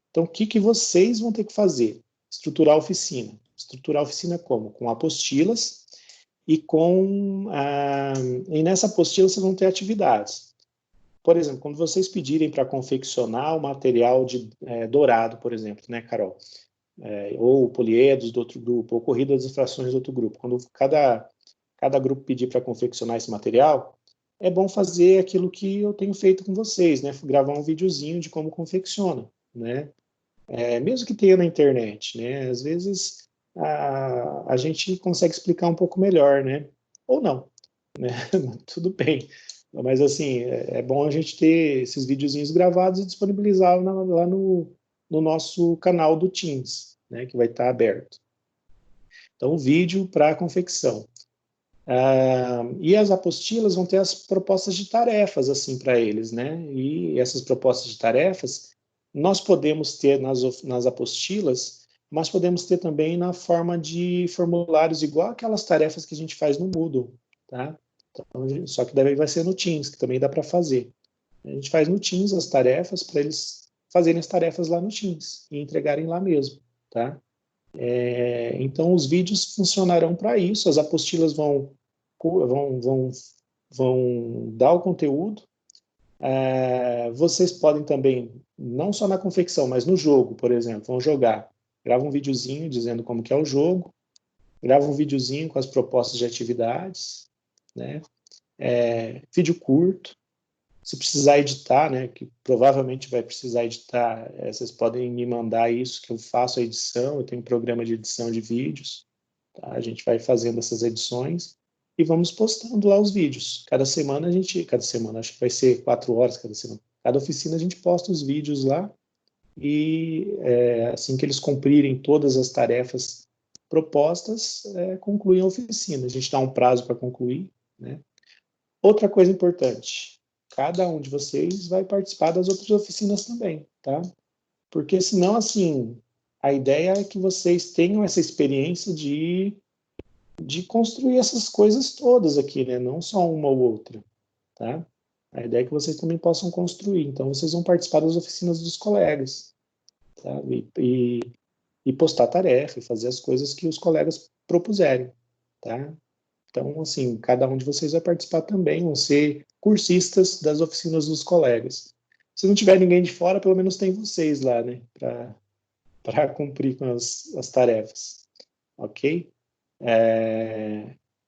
Então, o que vocês vão ter que fazer? Estruturar a oficina. Estruturar a oficina como? Com apostilas e nessa apostila vocês vão ter atividades. Por exemplo, quando vocês pedirem para confeccionar o material dourado, por exemplo, né, Carol? Ou poliedros do outro grupo, ou corrida das frações do outro grupo. Quando cada grupo pedir para confeccionar esse material, é bom fazer aquilo que eu tenho feito com vocês, né? Gravar um videozinho de como confecciona, né? Mesmo que tenha na internet, né? Às vezes a gente consegue explicar um pouco melhor, né? Ou não, né? Tudo bem. Mas, assim, é bom a gente ter esses videozinhos gravados e disponibilizar lá no nosso canal do Teams, né? Que vai estar aberto. Então, o vídeo para confecção. E as apostilas vão ter as propostas de tarefas, assim, para eles, né? E essas propostas de tarefas nós podemos ter nas apostilas, mas podemos ter também na forma de formulários, igual aquelas tarefas que a gente faz no Moodle, tá? Então, só que daí vai ser no Teams, que também dá para fazer. A gente faz no Teams as tarefas para eles fazerem as tarefas lá no Teams e entregarem lá mesmo, tá? Então, os vídeos funcionarão para isso, as apostilas vão dar o conteúdo. Vocês podem também, não só na confecção, mas no jogo, por exemplo, vão jogar. Grava um videozinho dizendo como que é o jogo, grava um videozinho com as propostas de atividades, né? Vídeo curto. Se precisar editar, né, que provavelmente vai precisar editar, vocês podem me mandar isso, que eu faço a edição, eu tenho um programa de edição de vídeos, tá? A gente vai fazendo essas edições e vamos postando lá os vídeos. Cada semana, acho que vai ser 4 horas cada semana. Cada oficina a gente posta os vídeos lá e assim que eles cumprirem todas as tarefas propostas, concluem a oficina. A gente dá um prazo para concluir, né? Outra coisa importante, cada um de vocês vai participar das outras oficinas também, tá? Porque senão, assim, a ideia é que vocês tenham essa experiência de construir essas coisas todas aqui, né? Não só uma ou outra, tá? A ideia é que vocês também possam construir. Então, vocês vão participar das oficinas dos colegas, tá? E postar tarefa, e fazer as coisas que os colegas propuserem, tá? Então, assim, cada um de vocês vai participar também, vão ser cursistas das oficinas dos colegas. Se não tiver ninguém de fora, pelo menos tem vocês lá, né? Para cumprir com as tarefas, ok?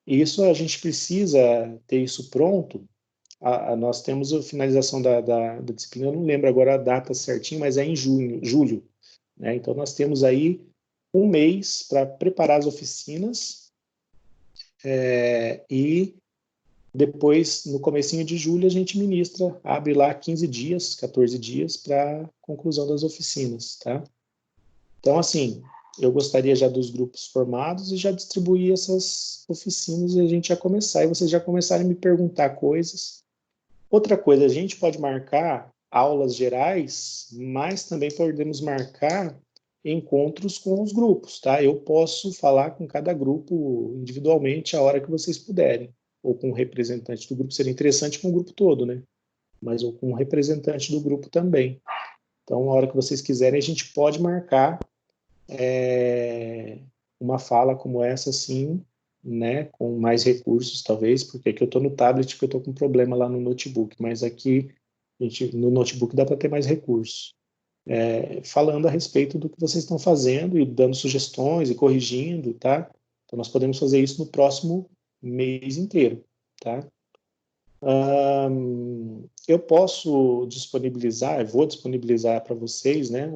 Isso a gente precisa ter isso pronto. Nós temos a finalização da disciplina, eu não lembro agora a data certinho, mas é em julho, né? Então, nós temos aí um mês para preparar as oficinas, e depois, no comecinho de julho, a gente abre lá 15 dias, 14 dias para conclusão das oficinas, tá? Então, assim, eu gostaria já dos grupos formados e já distribuir essas oficinas e a gente já começar, e vocês já começarem a me perguntar coisas. Outra coisa, a gente pode marcar aulas gerais, mas também podemos marcar encontros com os grupos, tá? Eu posso falar com cada grupo individualmente a hora que vocês puderem, ou com um representante do grupo, seria interessante com o grupo todo, né? Mas ou com um representante do grupo também. Então, a hora que vocês quiserem, a gente pode marcar uma fala como essa, sim, né, com mais recursos, talvez, porque aqui eu estou no tablet, porque eu estou com problema lá no notebook, mas aqui no notebook dá para ter mais recursos. Falando a respeito do que vocês estão fazendo e dando sugestões e corrigindo, tá? Então, nós podemos fazer isso no próximo mês inteiro, tá? Eu posso disponibilizar, eu vou disponibilizar para vocês, né,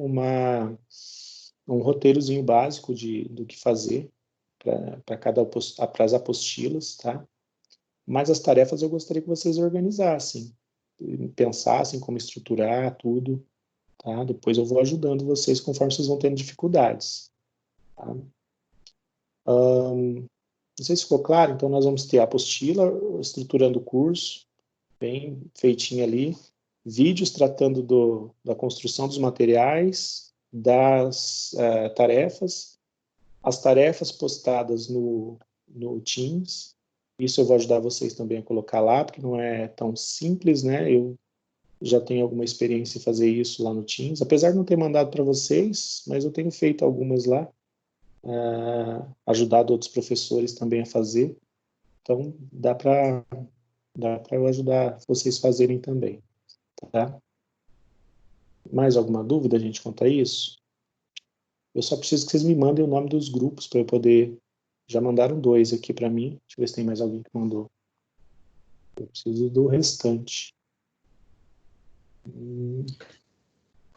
um roteirozinho básico do que fazer para as apostilas, tá? Mas as tarefas eu gostaria que vocês organizassem, pensassem como estruturar tudo, tá? Depois eu vou ajudando vocês conforme vocês vão tendo dificuldades, tá? Não sei se ficou claro, então nós vamos ter a apostila estruturando o curso, bem feitinho ali, vídeos tratando da construção dos materiais, das tarefas, as tarefas postadas no Teams. Isso eu vou ajudar vocês também a colocar lá, porque não é tão simples, né? Eu já tenho alguma experiência em fazer isso lá no Teams, apesar de não ter mandado para vocês, mas eu tenho feito algumas lá, ajudado outros professores também a fazer. Então, dá para eu ajudar vocês a fazerem também, tá? Mais alguma dúvida, gente, quanto a isso? Eu só preciso que vocês me mandem o nome dos grupos para eu poder... Já mandaram 2 aqui para mim. Deixa eu ver se tem mais alguém que mandou. Eu preciso do restante.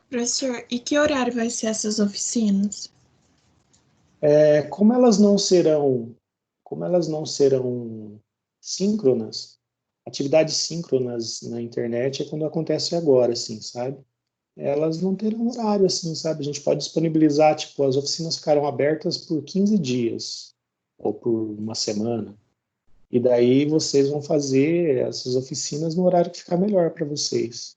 Professor, e que horário vai ser essas oficinas? Como elas não serão síncronas, atividades síncronas na internet é quando acontece agora, assim, sabe? Elas não terão horário, assim, sabe? A gente pode disponibilizar, tipo, as oficinas ficaram abertas por 15 dias, ou por uma semana. E daí vocês vão fazer essas oficinas no horário que ficar melhor para vocês.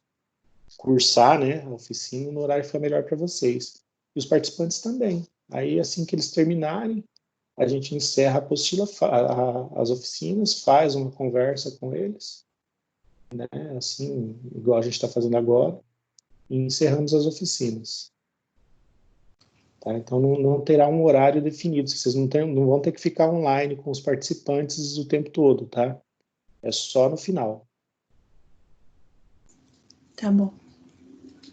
Cursar, né, a oficina no horário que ficar melhor para vocês. E os participantes também. Aí, assim que eles terminarem, a gente encerra a apostila, as oficinas, faz uma conversa com eles, né, assim, igual a gente está fazendo agora, e encerramos as oficinas. Tá? Então, não terá um horário definido, vocês não vão ter que ficar online com os participantes o tempo todo, tá? É só no final. Tá bom.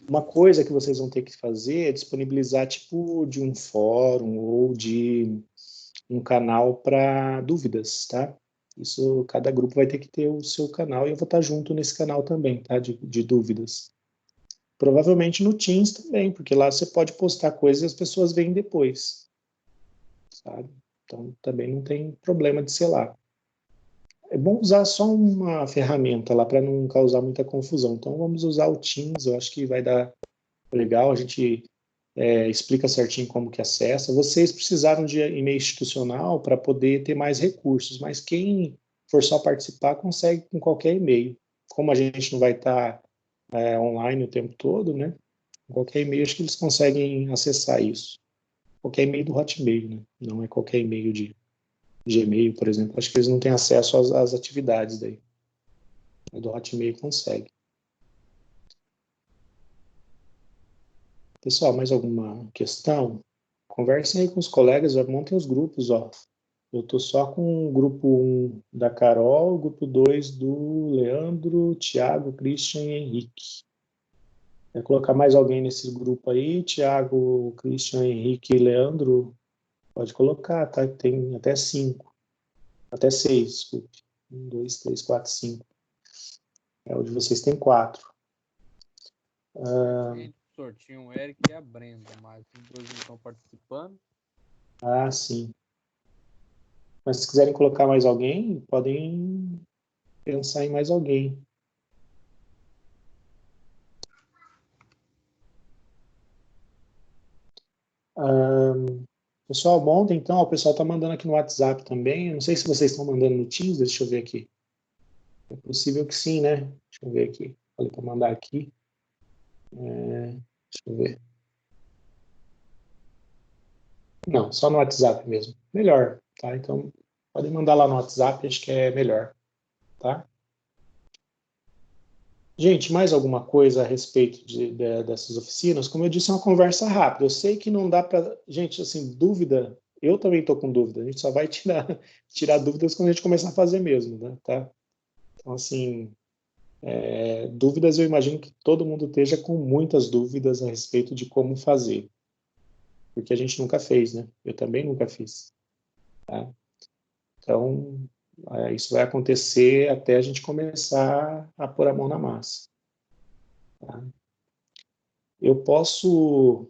Uma coisa que vocês vão ter que fazer é disponibilizar, tipo, de um fórum ou de um canal para dúvidas, tá? Isso, cada grupo vai ter que ter o seu canal e eu vou estar junto nesse canal também, tá? De dúvidas. Provavelmente no Teams também, porque lá você pode postar coisas e as pessoas veem depois, sabe? Então, também não tem problema de ser lá. É bom usar só uma ferramenta lá para não causar muita confusão. Então, vamos usar o Teams, eu acho que vai dar legal, a gente explica certinho como que acessa. Vocês precisaram de e-mail institucional para poder ter mais recursos, mas quem for só participar consegue com qualquer e-mail. Como a gente não vai estar online o tempo todo, né? Qualquer e-mail, acho que eles conseguem acessar isso. Qualquer e-mail do Hotmail, né? Não é qualquer e-mail de Gmail, por exemplo. Acho que eles não têm acesso às atividades daí. O do Hotmail consegue. Pessoal, mais alguma questão? Conversem aí com os colegas, montem os grupos, ó. Eu estou só com o grupo 1 da Carol, o grupo 2 do Leandro, Thiago, Christian e Henrique. Quer colocar mais alguém nesse grupo aí? Thiago, Christian, Henrique e Leandro? Pode colocar, tá? Tem até 5. Até 6, desculpe. 1, 2, 3, 4, 5. O de vocês tem 4. Professor, tinha o Eric e a Brenda, mas os dois não estão participando. Sim. Mas se quiserem colocar mais alguém, podem pensar em mais alguém. Pessoal, bom, então, o pessoal está mandando aqui no WhatsApp também. Eu não sei se vocês estão mandando no Teams, deixa eu ver aqui. É possível que sim, né? Deixa eu ver aqui. Falei para mandar aqui. Deixa eu ver. Não, só no WhatsApp mesmo. Melhor, tá? Então, podem mandar lá no WhatsApp, acho que é melhor. tá? Gente, mais alguma coisa a respeito dessas oficinas? Como eu disse, é uma conversa rápida. Eu sei que não dá para... Gente, assim, dúvida... Eu também estou com dúvida. A gente só vai tirar dúvidas quando a gente começar a fazer mesmo, né? Tá? Então, assim, dúvidas eu imagino que todo mundo esteja com muitas dúvidas a respeito de como fazer. Porque a gente nunca fez, né? Eu também nunca fiz. Tá? Então, isso vai acontecer até a gente começar a pôr a mão na massa. Tá? Eu posso...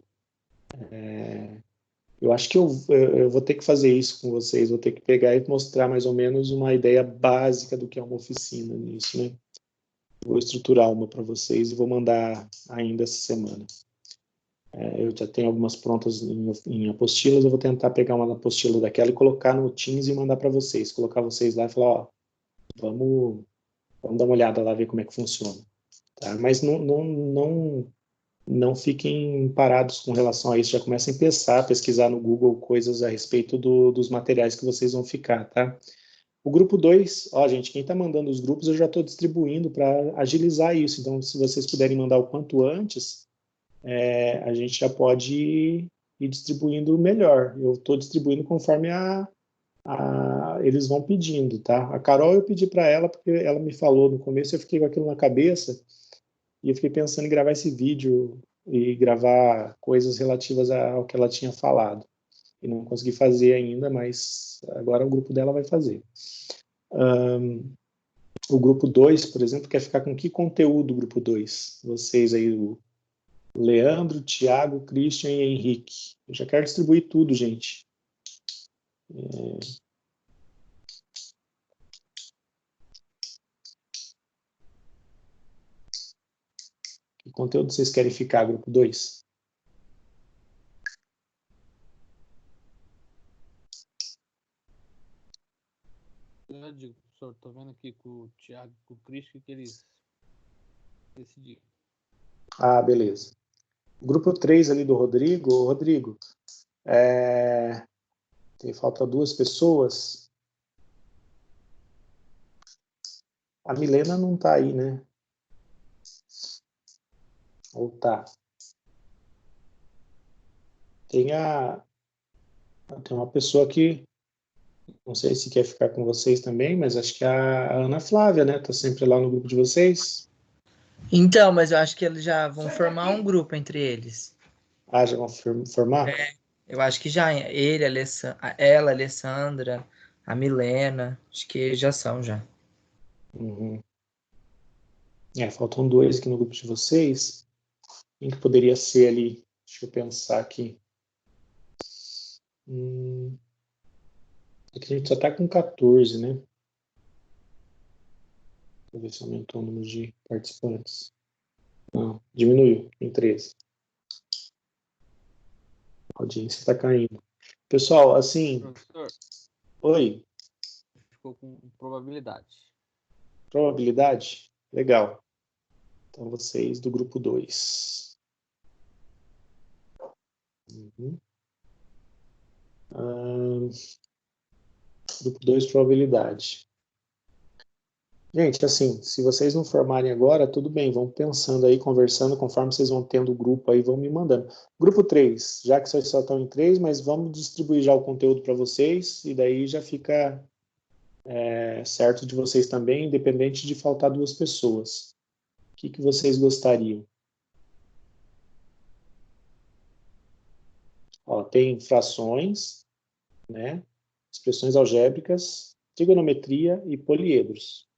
eu acho que eu vou ter que fazer isso com vocês, vou ter que pegar e mostrar mais ou menos uma ideia básica do que é uma oficina nisso, né? Vou estruturar uma para vocês e vou mandar ainda essa semana. Eu já tenho algumas prontas em apostilas, eu vou tentar pegar uma apostila daquela e colocar no Teams e mandar para vocês. Colocar vocês lá e falar, ó, vamos dar uma olhada lá, ver como é que funciona. Tá? Mas não fiquem parados com relação a isso, já comecem a pensar, pesquisar no Google coisas a respeito dos materiais que vocês vão ficar, tá? O grupo 2, ó, gente, quem está mandando os grupos, eu já estou distribuindo para agilizar isso. Então, se vocês puderem mandar o quanto antes, a gente já pode ir distribuindo melhor. Eu estou distribuindo conforme eles vão pedindo, tá? A Carol eu pedi para ela, porque ela me falou no começo, eu fiquei com aquilo na cabeça, e eu fiquei pensando em gravar esse vídeo e gravar coisas relativas ao que ela tinha falado. E não consegui fazer ainda, mas agora o grupo dela vai fazer. O grupo 2, por exemplo, quer ficar com que conteúdo o grupo 2? Vocês aí, o Leandro, Thiago, Christian e Henrique. Eu já quero distribuir tudo, gente. Que conteúdo vocês querem ficar, grupo 2? Eu digo, professor, tô vendo aqui com o Thiago e com o Cristian que eles decidiram. Ah, beleza. Grupo 3 ali do Rodrigo. Rodrigo, falta 2 pessoas. A Milena não tá aí, né? Ou tá? Tem uma pessoa que não sei se quer ficar com vocês também, mas acho que a Ana Flávia, né? Tá sempre lá no grupo de vocês. Então, mas eu acho que eles já vão formar um grupo entre eles. Ah, já vão formar? Eu acho que já. Ele, ela, a Alessandra, a Milena, acho que já são já. Uhum. Faltam 2 aqui no grupo de vocês. Quem que poderia ser ali? Deixa eu pensar aqui. Aqui a gente só tá com 14, né? Deixa eu ver se aumentou o número de participantes. Não, diminuiu em 13. A audiência está caindo. Pessoal, assim... Professor, Oi, ficou com probabilidade. probabilidade? Legal. Então, vocês do grupo 2. Grupo 2, probabilidade. Gente, assim, se vocês não formarem agora, tudo bem, vão pensando aí, conversando, conforme vocês vão tendo o grupo aí, vão me mandando. Grupo 3, já que vocês só estão em 3, mas vamos distribuir já o conteúdo para vocês, e daí já fica certo de vocês também, independente de faltar 2 pessoas. O que vocês gostariam? Ó, tem frações, né? Expressões algébricas, trigonometria e poliedros.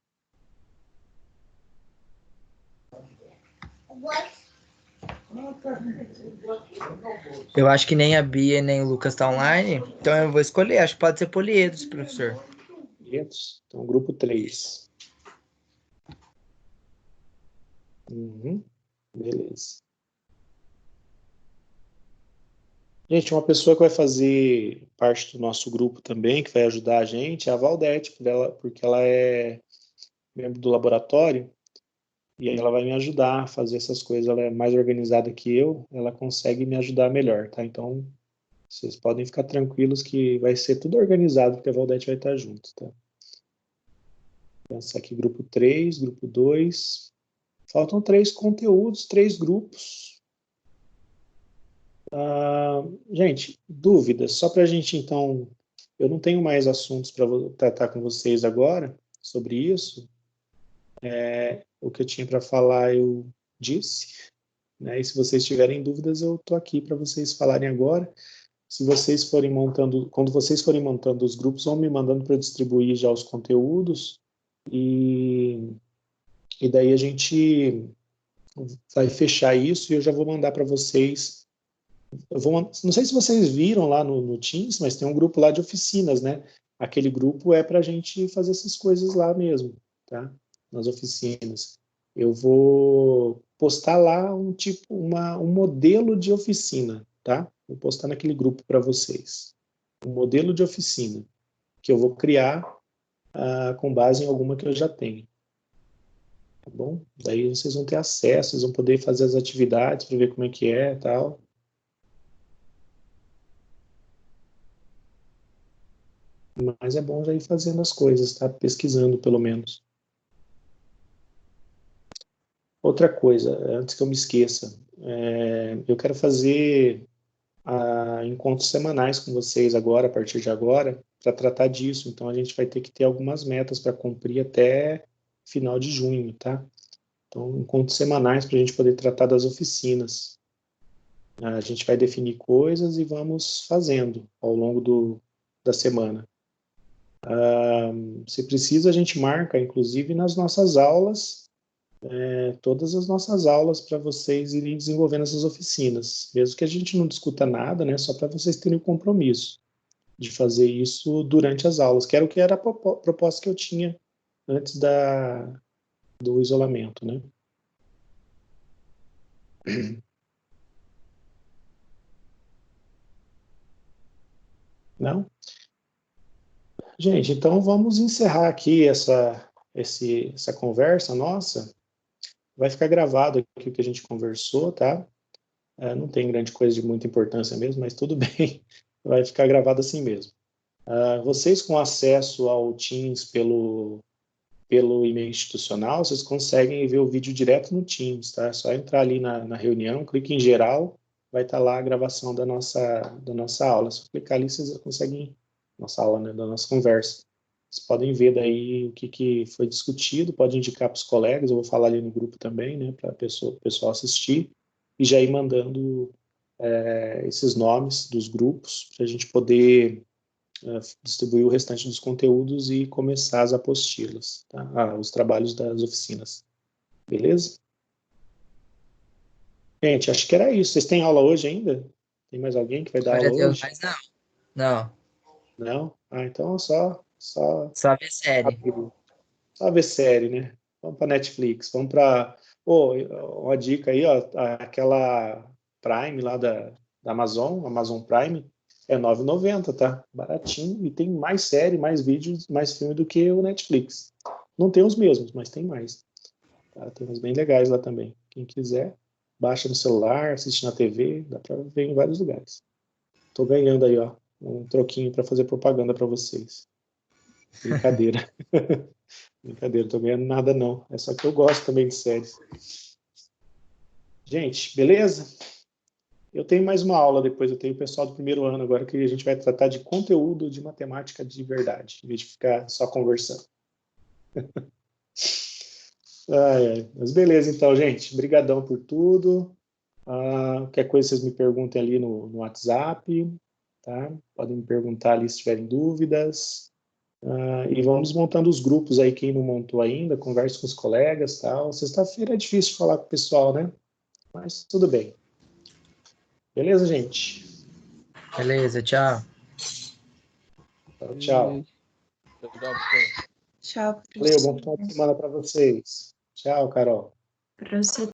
Eu acho que nem a Bia nem o Lucas tá online, então eu vou escolher. Acho que pode ser poliedros, professor. Poliedros? Então, grupo 3. Beleza. Gente, uma pessoa que vai fazer parte do nosso grupo também, que vai ajudar a gente, é a Valdete, porque ela é membro do laboratório, e aí ela vai me ajudar a fazer essas coisas. Ela é mais organizada que eu, ela consegue me ajudar melhor, tá? Então, vocês podem ficar tranquilos que vai ser tudo organizado, porque a Valdete vai estar junto, tá? Pensar aqui, grupo 3, grupo 2. Faltam 3 conteúdos, 3 grupos. Gente, dúvidas? Só para a gente, então... Eu não tenho mais assuntos para tratar com vocês agora sobre isso. O que eu tinha para falar, eu disse. Né? E se vocês tiverem dúvidas, eu estou aqui para vocês falarem agora. Se vocês forem montando, quando vocês forem montando os grupos, vão me mandando para eu distribuir já os conteúdos e daí a gente vai fechar isso e eu já vou mandar para vocês. Não sei se vocês viram lá no Teams, mas tem um grupo lá de oficinas, né? Aquele grupo é para a gente fazer essas coisas lá mesmo, tá? Nas oficinas. Eu vou postar lá um modelo de oficina, tá? Vou postar naquele grupo para vocês. Um modelo de oficina que eu vou criar com base em alguma que eu já tenho. Tá bom? Daí vocês vão ter acesso, vocês vão poder fazer as atividades para ver como é que é e tal. Mas é bom já ir fazendo as coisas, tá? Pesquisando, pelo menos. Outra coisa, antes que eu me esqueça, eu quero fazer encontros semanais com vocês agora, a partir de agora, para tratar disso. Então, a gente vai ter que ter algumas metas para cumprir até final de junho, tá? Então, encontros semanais para a gente poder tratar das oficinas. A gente vai definir coisas e vamos fazendo ao longo da semana. Se precisa, a gente marca, inclusive, nas nossas aulas, todas as nossas aulas para vocês irem desenvolvendo essas oficinas. Mesmo que a gente não discuta nada, né, só para vocês terem o compromisso de fazer isso durante as aulas, que era o que era a proposta que eu tinha antes do isolamento, né? Não? Gente, então vamos encerrar aqui essa conversa nossa. Vai ficar gravado aqui o que a gente conversou, tá? Não tem grande coisa de muita importância mesmo, mas tudo bem. Vai ficar gravado assim mesmo. Vocês com acesso ao Teams pelo e-mail institucional, vocês conseguem ver o vídeo direto no Teams, tá? É só entrar ali na reunião, clique em geral, vai estar lá a gravação da nossa aula. Se clicar ali, vocês conseguem, nossa aula, né, da nossa conversa. Vocês podem ver daí o que foi discutido, pode indicar para os colegas, eu vou falar ali no grupo também, né, para o pessoal assistir, e já ir mandando esses nomes dos grupos, para a gente poder distribuir o restante dos conteúdos e começar as apostilas, tá? Os trabalhos das oficinas. Beleza? Gente, acho que era isso. Vocês têm aula hoje ainda? Tem mais alguém que vai dar Glória aula a Deus, hoje? mas não. Não. Não? Então só Só ver série. só ver série, né? Vamos para Netflix, vamos para... uma dica aí, ó, aquela Prime lá da Amazon Prime, é R$ 9,90, tá? Baratinho, e tem mais série, mais vídeos, mais filme do que o Netflix. Não tem os mesmos, mas tem mais. Tá? Tem uns bem legais lá também. Quem quiser, baixa no celular, assiste na TV, dá para ver em vários lugares. Tô ganhando aí, ó, um troquinho para fazer propaganda para vocês. Brincadeira. Brincadeira, não tô ganhando nada não. É só que eu gosto também de séries. Gente, beleza? Eu tenho mais uma aula depois, eu tenho o pessoal do primeiro ano agora que a gente vai tratar de conteúdo de matemática de verdade, em vez de ficar só conversando. Mas beleza então, gente. Obrigadão por tudo. Qualquer coisa vocês me perguntem ali no WhatsApp, tá? Podem me perguntar ali se tiverem dúvidas. E vamos montando os grupos aí, quem não montou ainda, converse com os colegas, tal. Sexta-feira é difícil de falar com o pessoal, né? Mas tudo bem. Beleza, gente? Beleza, tchau. Tchau. Tchau, Valeu, bom final de semana para vocês. Tchau, Carol. para você